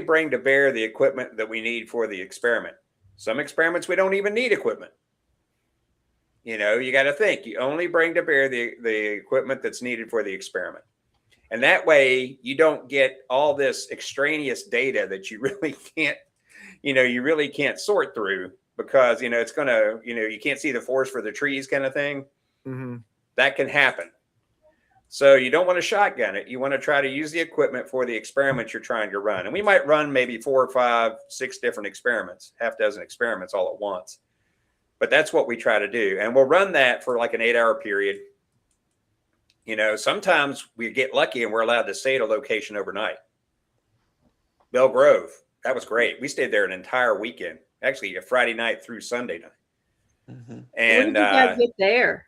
bring to bear the equipment that we need for the experiment. Some experiments we don't even need equipment. You got to think. You only bring to bear the equipment that's needed for the experiment. And that way you don't get all this extraneous data that you really can't sort through because, it's going to, you can't see the forest for the trees kind of thing. Mm-hmm. That can happen. So you don't want to shotgun it. You want to try to use the equipment for the experiment you're trying to run. And we might run maybe 4 or 5, 6 different experiments, half dozen experiments all at once. But that's what we try to do. And we'll run that for like an 8-hour period. Sometimes we get lucky and we're allowed to stay at a location overnight. Belle Grove, that was great. We stayed there an entire weekend, actually a Friday night through Sunday night. Mm-hmm. And what did you guys get there?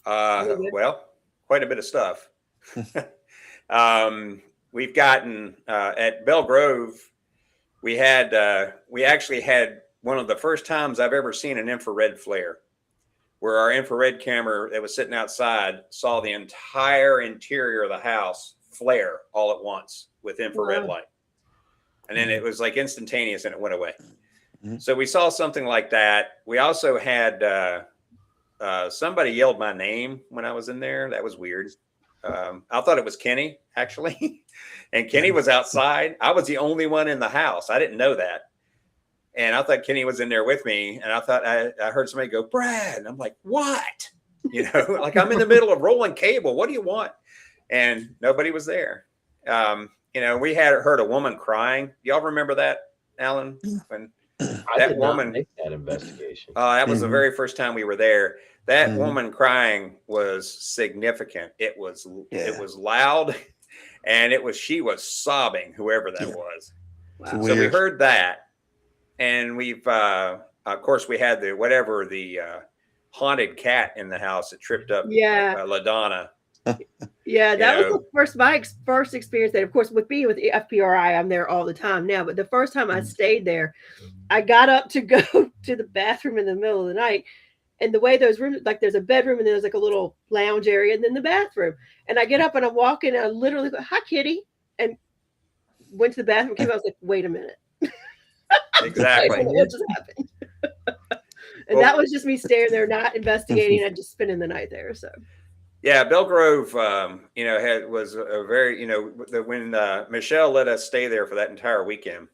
Well, quite a bit of stuff. We've gotten at Belle Grove, we actually had one of the first times I've ever seen an infrared flare, where our infrared camera that was sitting outside saw the entire interior of the house flare all at once with infrared light. And then it was like instantaneous and it went away. So we saw something like that. We also had somebody yelled my name when I was in there. That was weird. I thought it was Kenny, actually. And Kenny was outside. I was the only one in the house. I didn't know that. And I thought Kenny was in there with me. And I thought I heard somebody go, Brad. And I'm like, what? You know, like I'm in the middle of rolling cable. What do you want? And nobody was there. You know, we had heard a woman crying. Y'all remember that, Alan? When that woman make that investigation. That was the very first time we were there. That woman crying was significant. It was loud, and she was sobbing, whoever that was. Wow. So we heard that, and we've of course we had the haunted cat in the house that tripped up LaDonna. Yeah, that was my first experience there. Of course, with being with FPRI, I'm there all the time now. But the first time I stayed there, I got up to go to the bathroom in the middle of the night. And the way those rooms, like there's a bedroom and there's like a little lounge area and then the bathroom. And I get up and I'm walking and I literally go, hi, kitty. And went to the bathroom. I was like, wait a minute. Exactly. What just happened? And that was just me staring there, not investigating. and just spending the night there. So. Yeah, Bell Grove, was a very, when Michelle let us stay there for that entire weekend,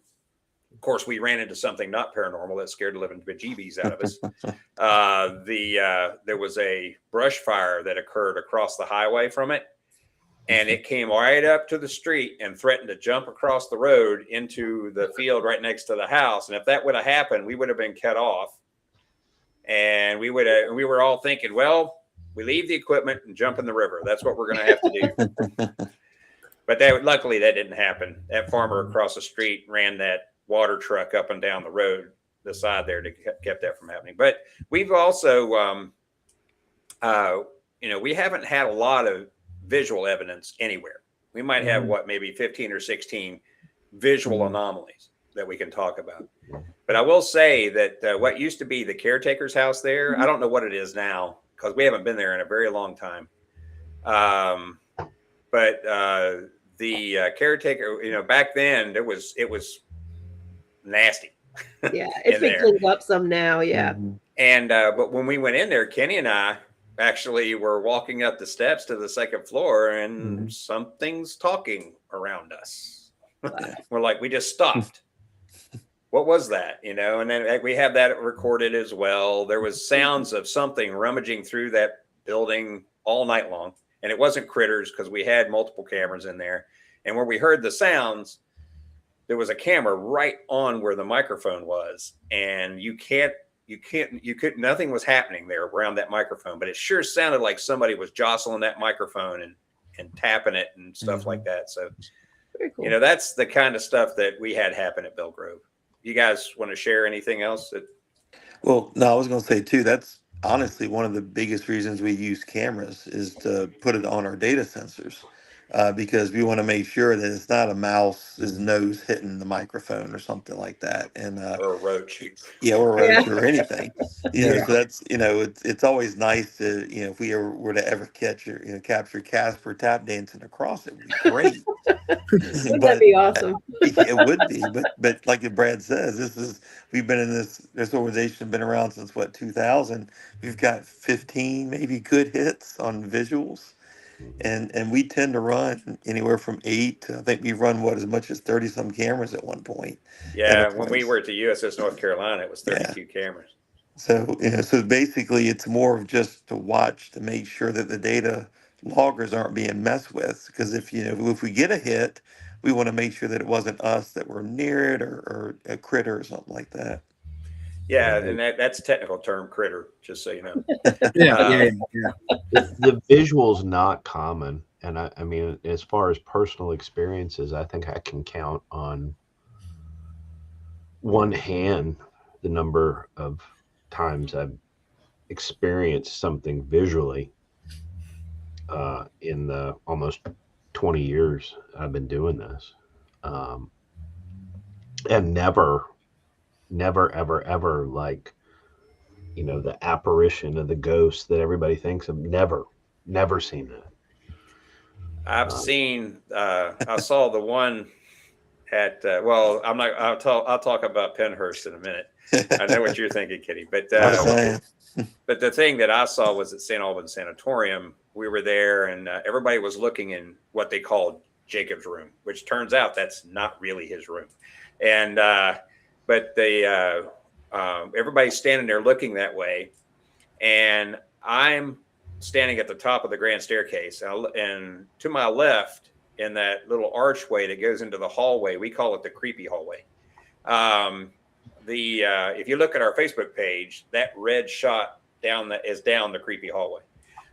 of course, we ran into something not paranormal that scared the living bejeebies out of us. There was a brush fire that occurred across the highway from it, and it came right up to the street and threatened to jump across the road into the field right next to the house. And if that would have happened, we would have been cut off. And we were all thinking, well, we leave the equipment and jump in the river. That's what we're going to have to do. But luckily that didn't happen. That farmer across the street ran that water truck up and down the road, the side there, to kept that from happening. But we've also, we haven't had a lot of visual evidence anywhere. We might have maybe 15 or 16 visual anomalies that we can talk about. But I will say that what used to be the caretaker's house there, I don't know what it is now, because we haven't been there in a very long time. But the caretaker, back then it was nasty. Yeah, it's been cleaned up some now. Yeah. And but when we went in there, Kenny and I actually were walking up the steps to the second floor, and something's talking around us. We're like, we just stopped. What was that? And then we have that recorded as well. There was sounds of something rummaging through that building all night long. And it wasn't critters, because we had multiple cameras in there. And where we heard the sounds, there was a camera right on where the microphone was. And nothing was happening there around that microphone, but it sure sounded like somebody was jostling that microphone and tapping it and stuff like that. So, cool. That's the kind of stuff that we had happen at Bell Grove. You guys want to share anything else? Well, no, I was going to say too, that's honestly one of the biggest reasons we use cameras is to put it on our data sensors, because we want to make sure that it's not a mouse's nose hitting the microphone or something like that. And or a roach. Yeah, or a roach or anything. So that's, it's always nice to, if we were to ever capture Casper tap dancing across it, would be great. Wouldn't that be awesome? It would be, but like Brad says, we've been in this organization, been around since 2000. We've got 15 maybe good hits on visuals, and we tend to run anywhere from 8 to, I think we run as much as 30 some cameras at one point. Yeah, when we were at the USS North Carolina, it was 32 cameras. So so basically it's more of just to watch to make sure that the data loggers aren't being messed with, because if we get a hit, we want to make sure that it wasn't us that were near it or a critter or something like that. Yeah, and that's a technical term, critter, just so you know. The visual's not common, and I mean, as far as personal experiences, I think I can count on one hand the number of times I've experienced something visually in the almost 20 years I've been doing this. and never ever like, you know, the apparition of the ghost that everybody thinks of. Never seen that. I've seen. I saw the one at. Well, I'm not. I'll talk about Penhurst in a minute. I know what you're thinking, Kitty. But but the thing that I saw was at St. Albans Sanatorium. We were there, and everybody was looking in what they called Jacob's room, which turns out that's not really his room. And but they everybody's standing there looking that way, and I'm standing at the top of the grand staircase, and to my left, in that little archway that goes into the hallway, we call it the creepy hallway. If you look at our Facebook page, that red shot is down the creepy hallway.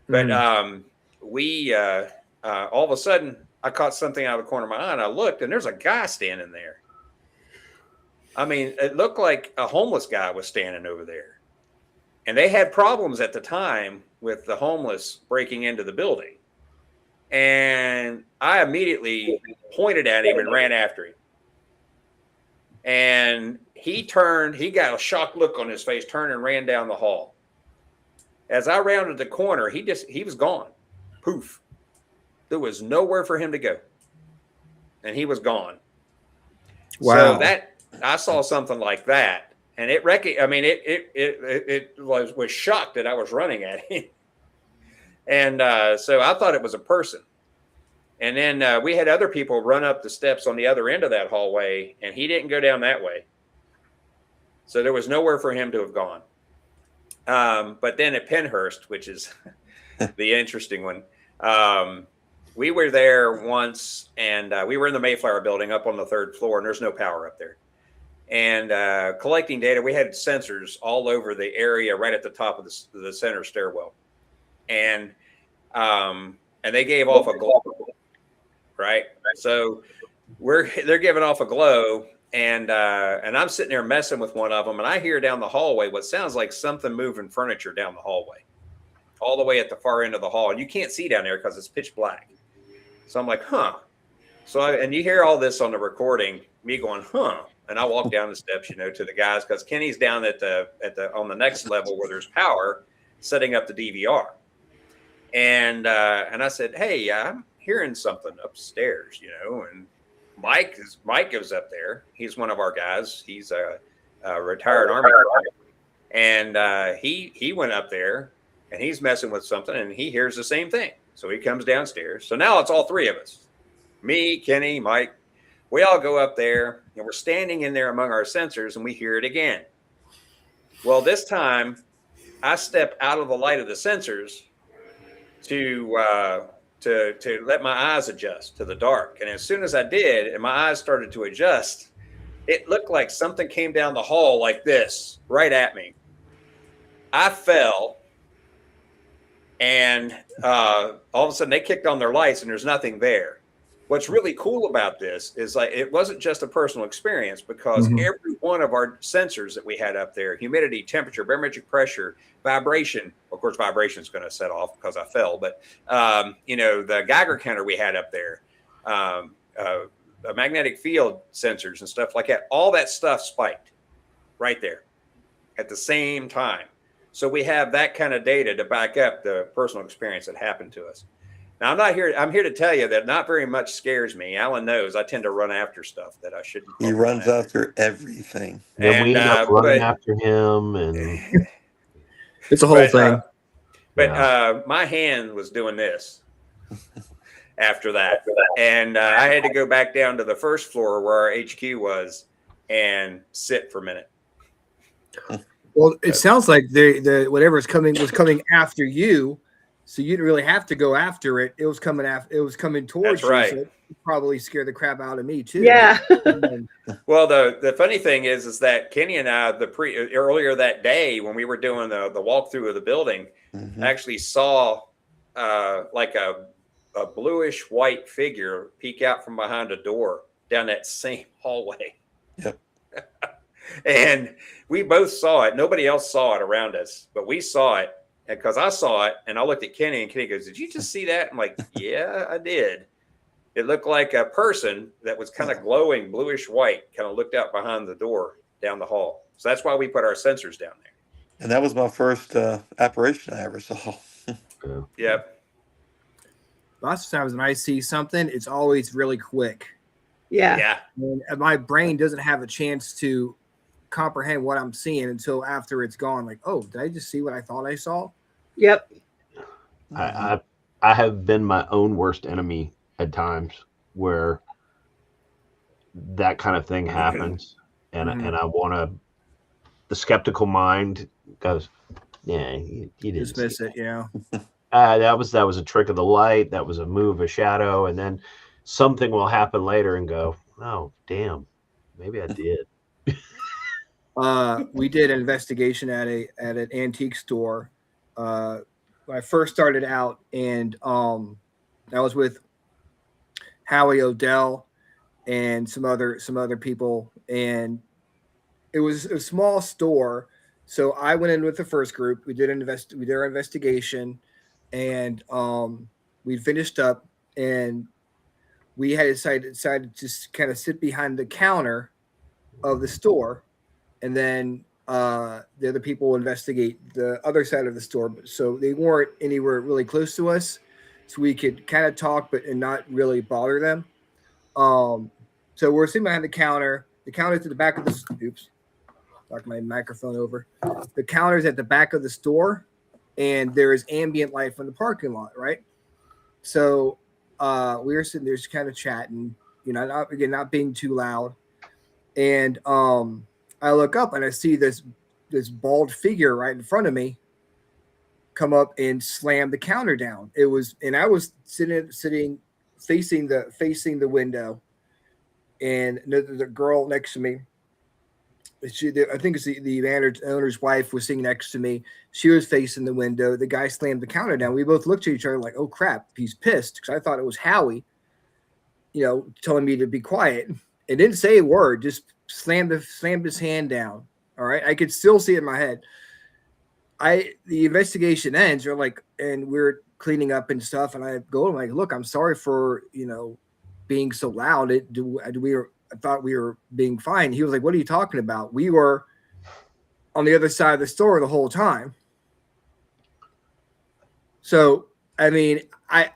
But we all of a sudden, I caught something out of the corner of my eye, and I looked, and there's a guy standing there. I mean, it looked like a homeless guy was standing over there. And they had problems at the time with the homeless breaking into the building. And I immediately pointed at him and ran after him. And he got a shocked look on his face, turned and ran down the hall. As I rounded the corner, he was gone. Poof. There was nowhere for him to go. And he was gone. Wow. So I saw something like that. And it was shocked that I was running at him. And so I thought it was a person. And then we had other people run up the steps on the other end of that hallway, and he didn't go down that way. So there was nowhere for him to have gone. But then at Penhurst, which is the interesting one, we were there once, and we were in the Mayflower building up on the 3rd floor, and there's no power up there. And collecting data, we had sensors all over the area right at the top of the center stairwell. And they gave off a glow, right? So they're giving off a glow, and I'm sitting there messing with one of them, and I hear down the hallway what sounds like something moving furniture down the hallway, all the way at the far end of the hall. And you can't see down there because it's pitch black. So I'm like, huh. And you hear all this on the recording, me going, huh. And I walk down the steps, to the guys, because Kenny's down on the next level where there's power, setting up the DVR. And I said, hey, I'm hearing something upstairs, and Mike goes up there. He's one of our guys. He's a retired Army guy. And he went up there, and he's messing with something, and he hears the same thing. So he comes downstairs. So now it's all three of us, me, Kenny, Mike. We all go up there, and we're standing in there among our sensors, and we hear it again. Well, this time, I step out of the light of the sensors to let my eyes adjust to the dark. And as soon as I did, and my eyes started to adjust, it looked like something came down the hall like this, right at me. I fell, and all of a sudden, they kicked on their lights, and there's nothing there. What's really cool about this is it wasn't just a personal experience, because every one of our sensors that we had up there, humidity, temperature, barometric pressure, vibration, of course, vibration is going to set off because I fell, but, the Geiger counter we had up there, magnetic field sensors and stuff like that, all that stuff spiked right there at the same time. So we have that kind of data to back up the personal experience that happened to us. Now, I'm here to tell you that not very much scares me. Alan knows I tend to run after stuff that I shouldn't. He runs after everything. And we end up running after him, and it's a whole thing. But my hand was doing this after that. And I had to go back down to the 1st floor where our HQ was and sit for a minute. Well, it sounds like the whatever was coming after you. So you didn't really have to go after it. It was coming towards you. Right. So it probably scared the crap out of me too. Yeah. Well, the funny thing is that Kenny and I, earlier that day when we were doing the walkthrough of the building, actually saw like a bluish white figure peek out from behind a door down that same hallway. Yep. And we both saw it. Nobody else saw it around us, but we saw it. Because I saw it, and I looked at Kenny, and Kenny goes, "Did you just see that?" I'm like, "Yeah, I did." it looked like a person that was kind of glowing bluish white, kind of looked out behind the door down the hall. So that's why we put our sensors down there. And that was my first apparition I ever saw. Yep. Lots of times when I see something, it's always really quick. Yeah. And my brain doesn't have a chance to comprehend what I'm seeing until after it's gone. Like, oh, did I just see what I thought I saw? Yep. I have been my own worst enemy at times where that kind of thing happens, and I want to. The skeptical mind goes, yeah, you didn't dismiss it. Yeah. That was a trick of the light. That was a move of shadow, and then something will happen later and go, oh damn, maybe I did. We did an investigation at an antique store when I first started out, and I was with Howie Odell and some other people, and it was a small store. So I went in with the first group. We did our investigation, and we finished up, and we had decided to kind of sit behind the counter of the store, and then the other people investigate the other side of the store. So they weren't anywhere really close to us, so we could kind of talk, but and not really bother them. So we're sitting behind the counter. The counter's at the back of the oops, knocked my microphone over. The counter's at the back of the store, and there is ambient light from the parking lot, right? So we were sitting there just kind of chatting, not being too loud. And I look up and I see this bald figure right in front of me come up and slam the counter down. I was sitting facing the window, and the girl next to me, I think it's the owner's wife, was sitting next to me. She was facing the window. The guy slammed the counter down. We both looked at each other like, oh crap, he's pissed, because I thought it was Howie, telling me to be quiet. It didn't say a word, just slammed his hand down. All right. I could still see it in my head. The investigation ends, and we're cleaning up and stuff. And I go, I'm like, look, I'm sorry for, being so loud. I thought we were being fine. He was like, what are you talking about? We were on the other side of the store the whole time. So, I mean, I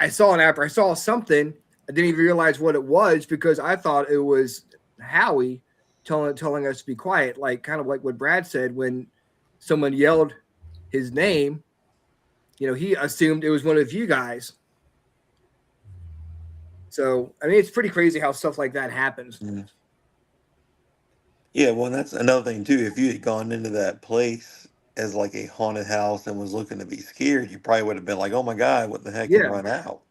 saw something. I didn't even realize what it was, because I thought it was Howie telling us to be quiet, kind of like what Brad said when someone yelled his name. He assumed it was one of you guys. So, I mean, it's pretty crazy how stuff like that happens. Yeah, well, that's another thing too. If you had gone into that place as like a haunted house and was looking to be scared, you probably would have been like, "Oh my God, what the heck?" and run out.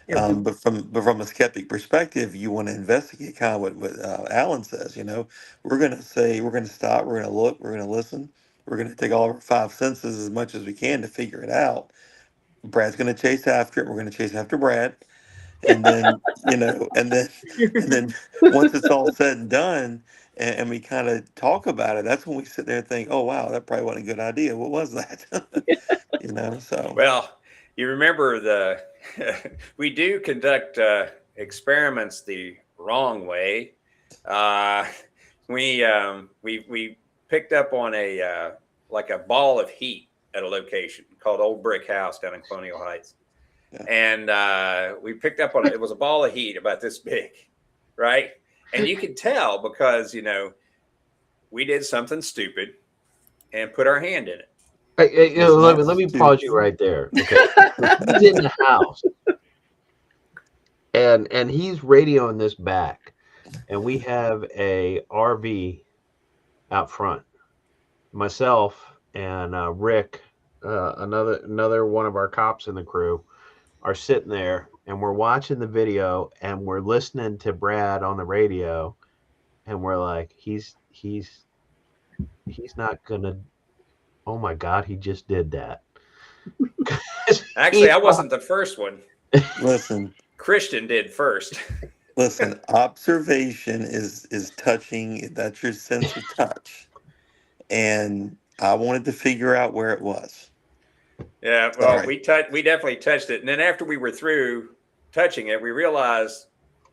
Yeah. But from a skeptic perspective, you want to investigate, kind of what Alan says. We're going to stop, we're going to look, we're going to listen, we're going to take all our five senses as much as we can to figure it out. Brad's going to chase after it. We're going to chase after Brad, and then and then once it's all said and done, and we kind of talk about it, that's when we sit there and think, "Oh wow, that probably wasn't a good idea. What was that?" So well, you remember we do conduct experiments the wrong way. We picked up on a ball of heat at a location called Old Brick House down in Colonial Heights. Yeah. And we picked up on it. It was a ball of heat about this big, right? And you could tell because, we did something stupid and put our hand in it. Hey, let me pause you right there. Okay. He's in the house, and he's radioing this back, and we have a RV out front. Myself and Rick, another one of our cops in the crew, are sitting there, and we're watching the video, and we're listening to Brad on the radio, and we're like, he's not gonna. Oh my God, he just did that. Actually, I wasn't the first one. Listen, Christian did first. Listen, observation is touching. That's your sense of touch. And I wanted to figure out where it was. Yeah, well, we definitely touched it. And then after we were through, touching it, we realized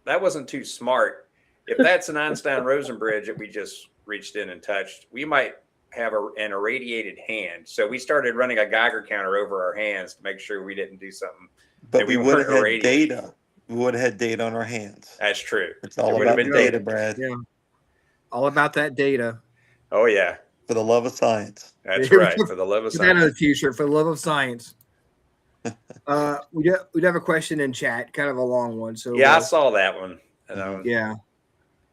that wasn't too smart. If that's an Einstein-Rosen bridge that we just reached in and touched, we might have an irradiated hand. So we started running a Geiger counter over our hands to make sure we didn't do something. But we would have had data. We would have had data on our hands. That's true. It's all about the data, Brad. Yeah. All about that data. Oh, yeah. For the love of science. That's right. For the love of Put that on science. the t-shirt, for the love of science. We'd have a question in chat, kind of a long one. So yeah, I saw that one. Yeah.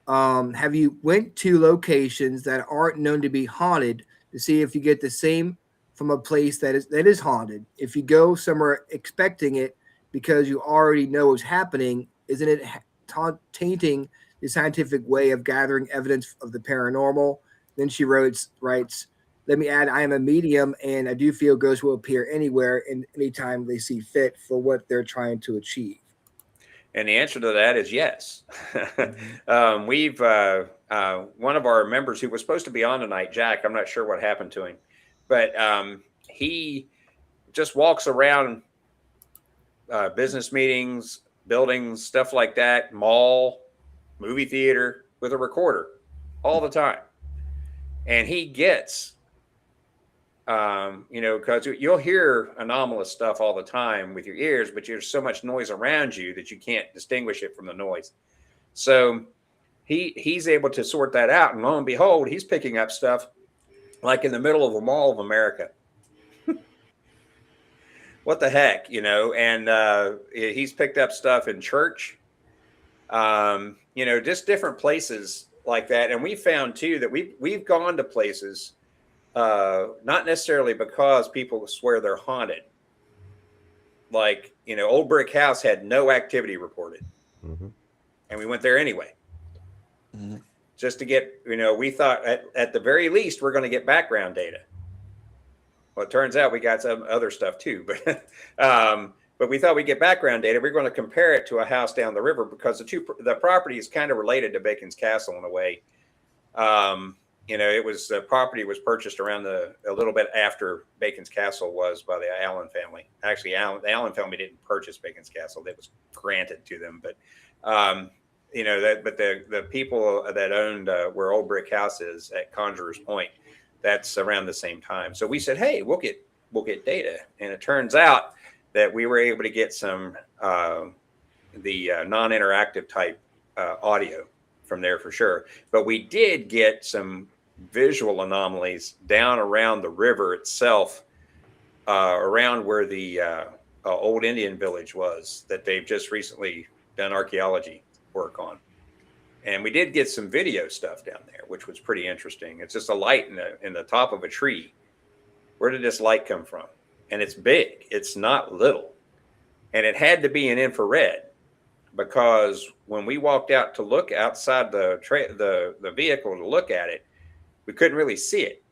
Have you went to locations that aren't known to be haunted to see if you get the same from a place that is haunted? If you go somewhere expecting it because you already know what's happening, isn't it tainting the scientific way of gathering evidence of the paranormal? Then she writes, let me add, I am a medium and I do feel ghosts will appear anywhere and anytime they see fit for what they're trying to achieve. And the answer to that is yes. We've one of our members who was supposed to be on tonight, Jack, I'm not sure what happened to him, but he just walks around business meetings, buildings, stuff like that, mall, movie theater with a recorder all the time. And he gets, because you'll hear anomalous stuff all the time with your ears, but there's so much noise around you that you can't distinguish it from the noise. So he's able to sort that out. And lo and behold, he's picking up stuff like in the middle of a Mall of America. What the heck, and he's picked up stuff in church, just different places like that. And we found too that we've gone to places, not necessarily because people swear they're haunted. Like, Old Brick House had no activity reported. Mm-hmm. And we went there anyway. Mm-hmm. Just to get, we thought at the very least, we're going to get background data. Well, it turns out we got some other stuff too, but we thought we'd get background data. We're going to compare it to a house down the river because the property is kind of related to Bacon's Castle in a way. The property was purchased around a little bit after Bacon's Castle was by the Allen family. Actually, the Allen family didn't purchase Bacon's Castle; it was granted to them. But the people that owned where Old Brick House is at Conjurer's Point, that's around the same time. So we said, hey, we'll get data, and it turns out that we were able to get some the non-interactive type audio from there for sure. But we did get some visual anomalies down around the river itself, around where the old Indian village was that they've just recently done archaeology work on. And we did get some video stuff down there, which was pretty interesting. It's just a light in the top of a tree. Where did this light come from? And it's big. It's not little. And it had to be an infrared, because when we walked out to look outside the vehicle to look at it, we couldn't really see it.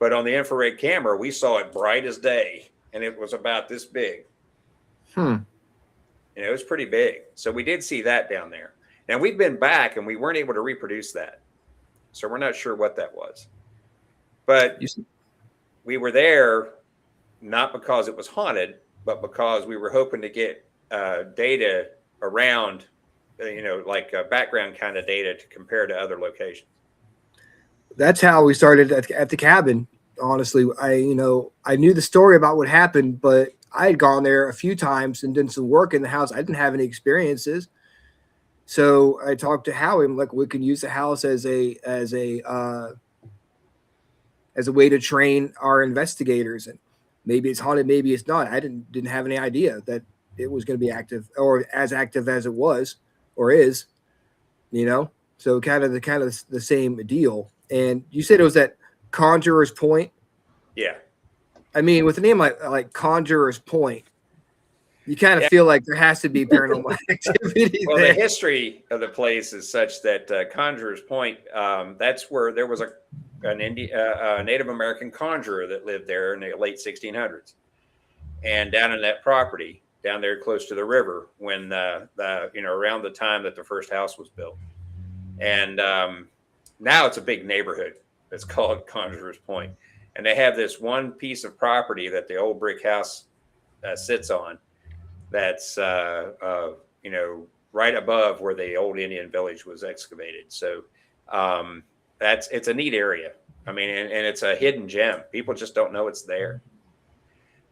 But on the infrared camera, we saw it bright as day, and it was about this big. It was pretty big. So we did see that down there. Now, we've been back, and we weren't able to reproduce that. So we're not sure what that was. But we were there not because it was haunted, but because we were hoping to get data around, like background kind of data to compare to other locations. That's how we started at the cabin. Honestly, I knew the story about what happened, but I had gone there a few times and done some work in the house. I didn't have any experiences. So I talked to Howie. I'm like, we can use the house as a way to train our investigators. And maybe it's haunted, maybe it's not. I didn't have any idea that it was going to be active or as active as it was or is, so kind of the same deal. And you said it was at Conjurer's Point. Yeah. I mean, with a name like Conjurer's Point, you kind of feel like there has to be paranormal activity. Well, there. the history of the place is such that Conjurer's Point, that's where there was a Native American conjurer that lived there in the late 1600s. And down in that property, down there close to the river, when around the time that the first house was built. And now it's a big neighborhood. It's called Conjurer's Point. And they have this one piece of property that the Old Brick House sits on. that's right above where the old Indian village was excavated. So it's a neat area. I mean, and it's a hidden gem. People just don't know it's there.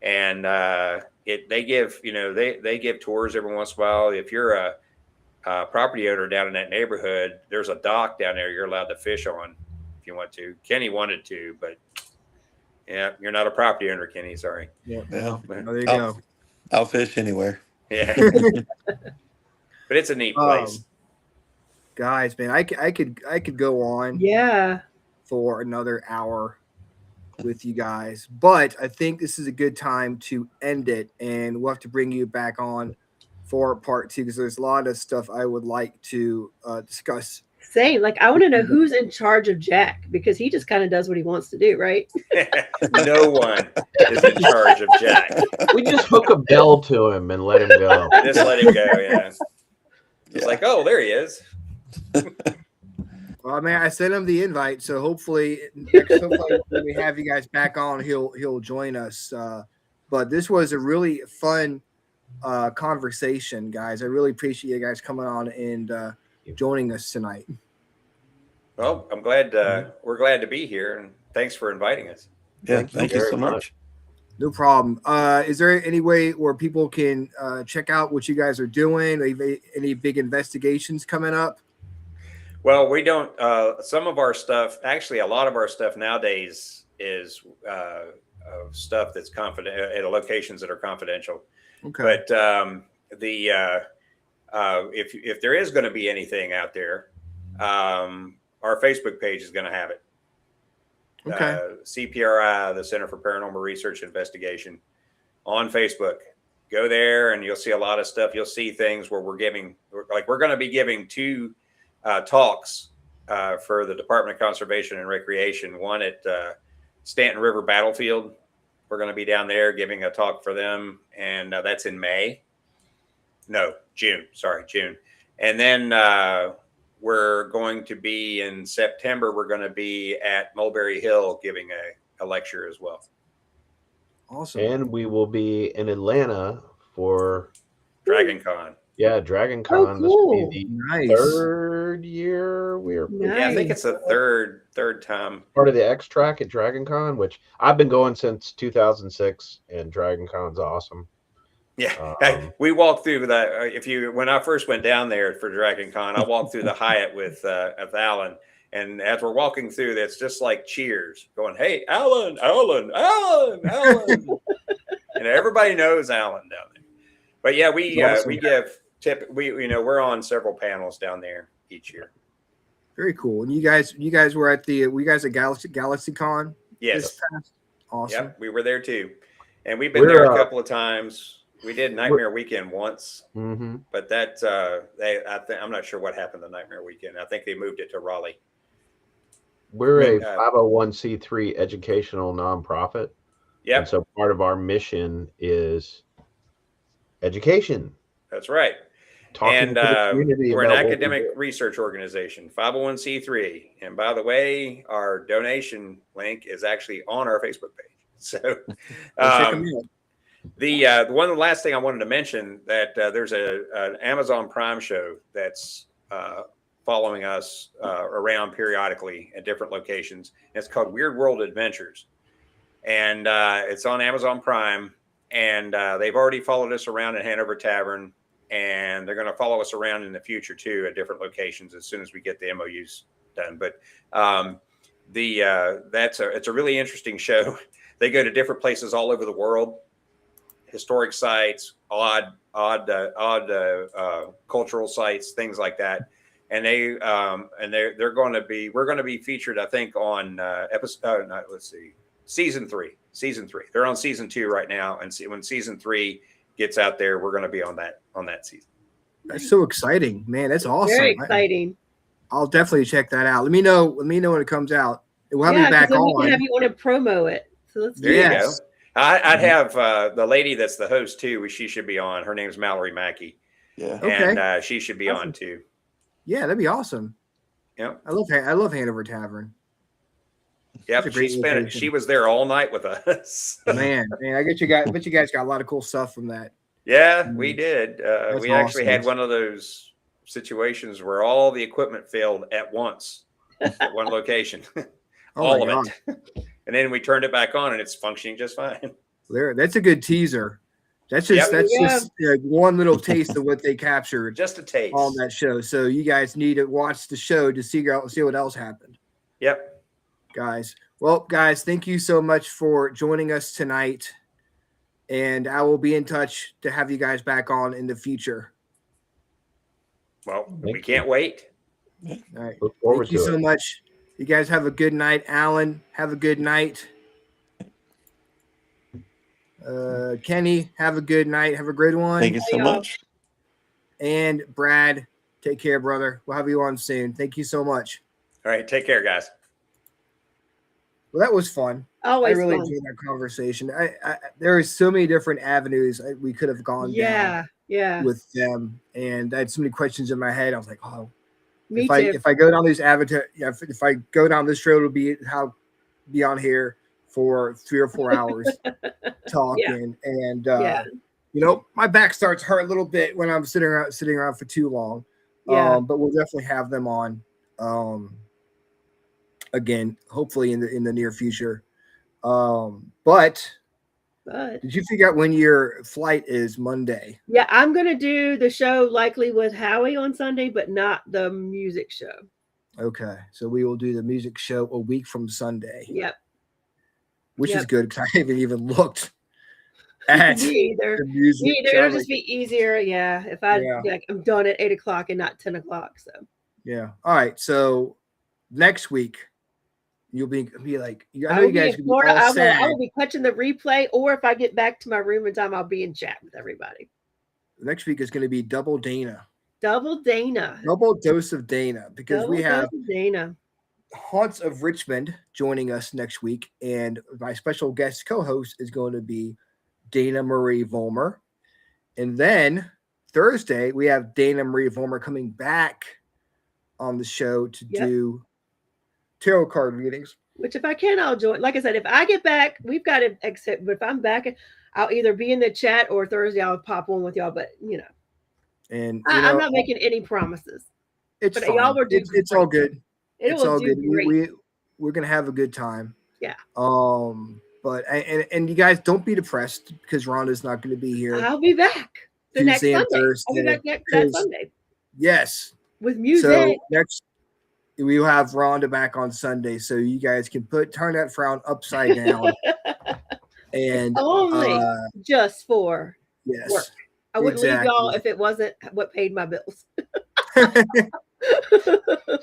And they give they give tours every once in a while. If you're a property owner down in that neighborhood, there's a dock down there you're allowed to fish on if you want to. Kenny wanted to, but yeah, you're not a property owner, Kenny. Sorry. Yeah. Well, There you go. I'll fish anywhere. Yeah. But it's a neat place. Guys, man, I could go on for another hour with you guys, but I think this is a good time to end it, and we'll have to bring you back on for part 2 because there's a lot of stuff I would like to discuss. Same. Like, I want to know who's in charge of Jack, because he just kind of does what he wants to do, right? No one is in charge of Jack. We just hook a bell to him and let him go. Just let him go. Yeah. It's like, oh, there he is. Well, man, I sent him the invite, so hopefully when we have you guys back on, he'll join us. But this was a really fun conversation, guys. I really appreciate you guys coming on and joining us tonight. Well, I'm glad we're glad to be here, and thanks for inviting us. Yeah, thank you so much. No problem. Is there any way where people can check out what you guys are doing? Any big investigations coming up? Well, we don't. Some of our stuff, actually, a lot of our stuff nowadays is stuff that's confidential at locations that are confidential. Okay. But if there is going to be anything out there, our Facebook page is going to have it. Okay. CPRI, the Center for Paranormal Research Investigation, on Facebook. Go there and you'll see a lot of stuff. You'll see things where we're going to be giving 2 talks for the Department of Conservation and Recreation. One at Stanton River Battlefield. We're going to be down there giving a talk for them, and that's in June. Sorry, June. And then we're going to be in September. We're going to be at Mulberry Hill giving a lecture as well. Awesome. And we will be in Atlanta for Dragon Con. Yeah, Dragon Con. Oh, cool. This will be the third year Yeah, I think it's the third time. Part of the X track at Dragon Con, which I've been going since 2006, and Dragon Con's awesome. Yeah, we walked through that. When I first went down there for Dragon Con, I walked through the Hyatt with Alan, and as we're walking through, that's just like cheers, going, "Hey, Alan, Alan, Alan, Alan," and everybody knows Alan down there. But yeah, we give tip. We're on several panels down there each year. Very cool. And you guys were at at Galaxy Con? Yes. Awesome. Yep, we were there too, and we've been there a couple of times. We did Nightmare Weekend once, but that I'm not sure what happened to Nightmare Weekend. I think they moved it to Raleigh. We're a 501c3 educational nonprofit. Yeah. And so part of our mission is education. That's right. Talking to the community. We're an academic research organization, 501c3. And by the way, our donation link is actually on our Facebook page. So the last thing I wanted to mention that there's an Amazon Prime show that's following us around periodically at different locations. It's called Weird World Adventures, and it's on Amazon Prime. And they've already followed us around at Hanover Tavern, and they're going to follow us around in the future too at different locations as soon as we get the MOUs done. But it's a really interesting show. They go to different places all over the world. Historic sites, odd cultural sites, things like that, and we're going to be featured, I think, on season 3. They're on season 2 right now, and when season 3 gets out there, we're going to be on that season. That's so exciting, man! That's awesome. Very exciting. I'll definitely check that out. Let me know when it comes out. We'll have you back on. We can have you want to promo it. So let's do there you go. I'd have the lady that's the host too. She should be on. Her name's Mallory Mackey. Yeah. And she should be on too. Yeah, that'd be awesome. Yeah. I love Hanover Tavern. Yep. She was there all night with us. man, I bet you guys got a lot of cool stuff from that. Yeah, we did. That's We actually awesome. had one of those situations where all the equipment failed at once at one location, Oh all my of God. it. And then we turned it back on and it's functioning just fine. There, that's a good teaser. That's Yep. just like one little taste of what they captured Just a taste. on that show. So you guys need to watch the show to see what else happened. Yep. Guys. Well, guys, thank you so much for joining us tonight. And I will be in touch to have you guys back on in the future. Well, we can't wait. All right. Look forward Thank you to so it. much. You guys have a good night. Alan, have a good night. Kenny, have a good night. Have a great one. Thank you so much. And Brad, take care, brother. We'll have you on soon. Thank you so much. All right. Take care, guys. Well, that was fun. Always I really fun. enjoyed that conversation. There are so many different avenues we could have gone down with them, and I had so many questions in my head. I was like, oh, Me if too. if I go down these if I go down this road, it'll be on here for 3 or 4 hours talking, and you know, my back starts hurt a little bit when I'm sitting around for too long. Yeah. But we'll definitely have them on again, hopefully in the near future. But did you figure out when your flight is Monday? Yeah, I'm gonna do the show likely with Howie on Sunday, but not the music show. Okay, so we will do the music show a week from Sunday. Yep. Which is good because I haven't even looked at Me either. the music. Me either. So It'll just be easier. Yeah. If I'm done at 8 o'clock and not 10 o'clock. So yeah. All right. So next week you'll be like, I I know will you guys be in can be Florida. all sad. I will be catching the replay, or if I get back to my room in time, I'll be in chat with everybody. Next week is going to be double Dana. Double Dana. Double dose of Dana, because we Double have dose of Dana. Haunts of Richmond joining us next week, and my special guest co-host is going to be Dana Marie Vollmer. And then Thursday we have Dana Marie Vollmer coming back on the show to do tarot card readings. Which, if I can, I'll join. Like I said, if I get back, we've got to exit. But if I'm back, I'll either be in the chat or Thursday I'll pop on with y'all. But you know, and I'm not making any promises. It's but fine. y'all were doing It's all good. It's all good. We're gonna have a good time. Yeah. But and you guys don't be depressed because Rhonda's not going to be here. I'll be back the next Tuesday and Sunday. I'll Thursday, be back that Sunday Yes. with music. So next we'll have Rhonda back on Sunday, so you guys can turn that frown upside down. And only just for work. I wouldn't leave y'all if it wasn't what paid my bills.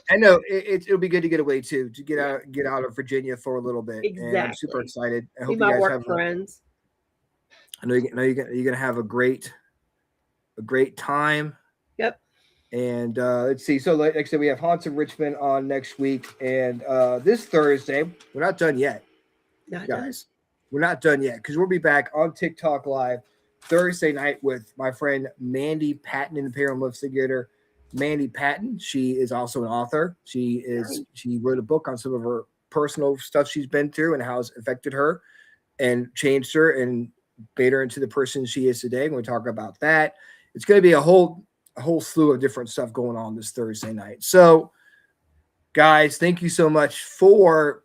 I know it'll be good to get away too, to get out of Virginia for a little bit. Exactly. And I'm super excited. I hope you my guys work have friends. I know you're gonna have a great time. Yep. And let's see. So like I said, we have Haunts of Richmond on next week, and this Thursday we're not done yet, guys. We're not done yet because we'll be back on TikTok Live Thursday night with my friend Mandy Patton, in the Paranormal Investigator. Mandy Patton, she is also an author. She wrote a book on some of her personal stuff she's been through and how it's affected her and changed her and made her into the person she is today. We're going to talk about that. It's going to be a whole slew of different stuff going on this Thursday night. So, guys, thank you so much for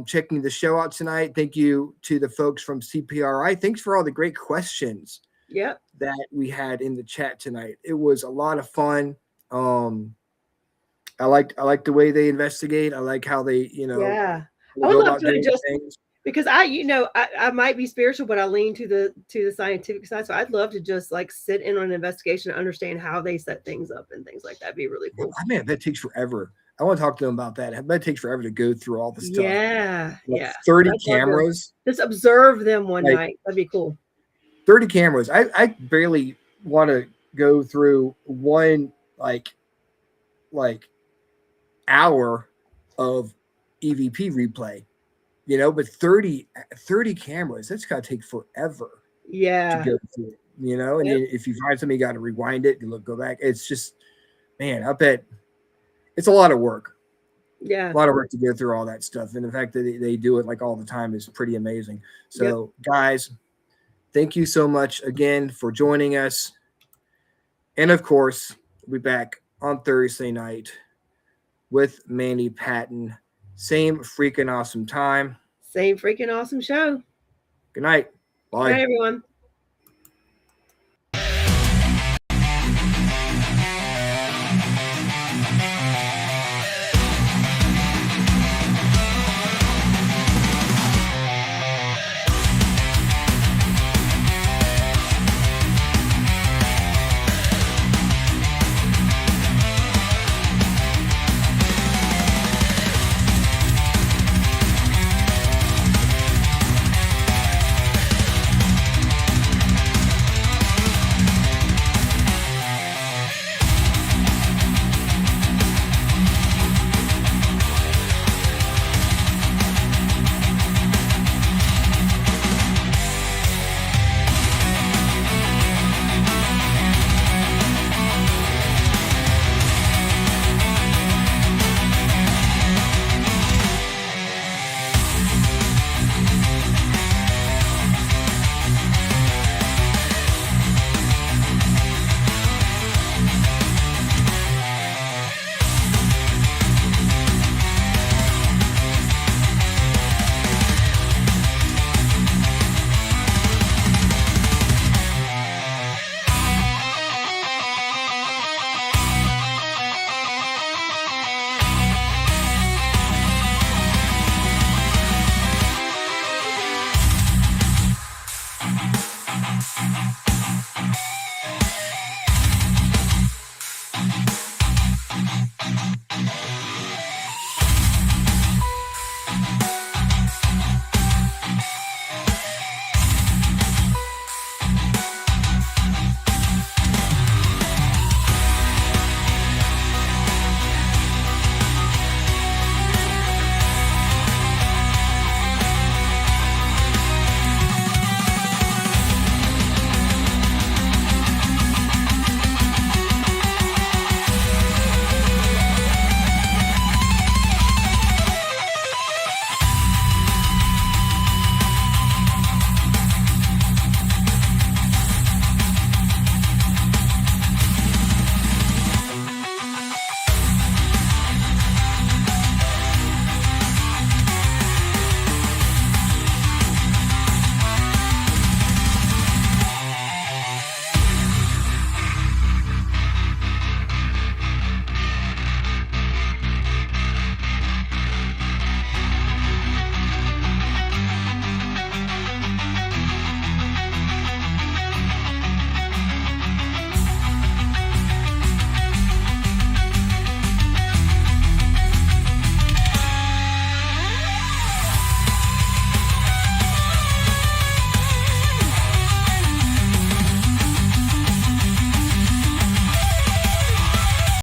checking the show out tonight. Thank you to the folks from CPRI. Thanks for all the great questions. Yep. That we had in the chat tonight. It was a lot of fun. I like the way they investigate. I like how they, I would love to just because I might be spiritual, but I lean to the scientific side. So I'd love to just like sit in on an investigation and understand how they set things up and things like that. It'd be really cool. I mean, that takes forever. I want to talk to them about that. That takes forever to go through all the stuff. Yeah. Like 30 cameras. Just observe them one night. That'd be cool. 30 cameras. I barely want to go through one like hour of EVP replay, but 30 cameras, that's got to take forever. Yeah. To go through, and if you find something, you got to rewind it and go back. It's just, man, I bet it's a lot of work. Yeah. A lot of work to go through all that stuff. And the fact that they do it like all the time is pretty amazing. So guys, Thank you so much again for joining us. And of course, we'll be back on Thursday night with Mandy Patton. Same freaking awesome time. Same freaking awesome show. Good night. Bye. Good night, everyone.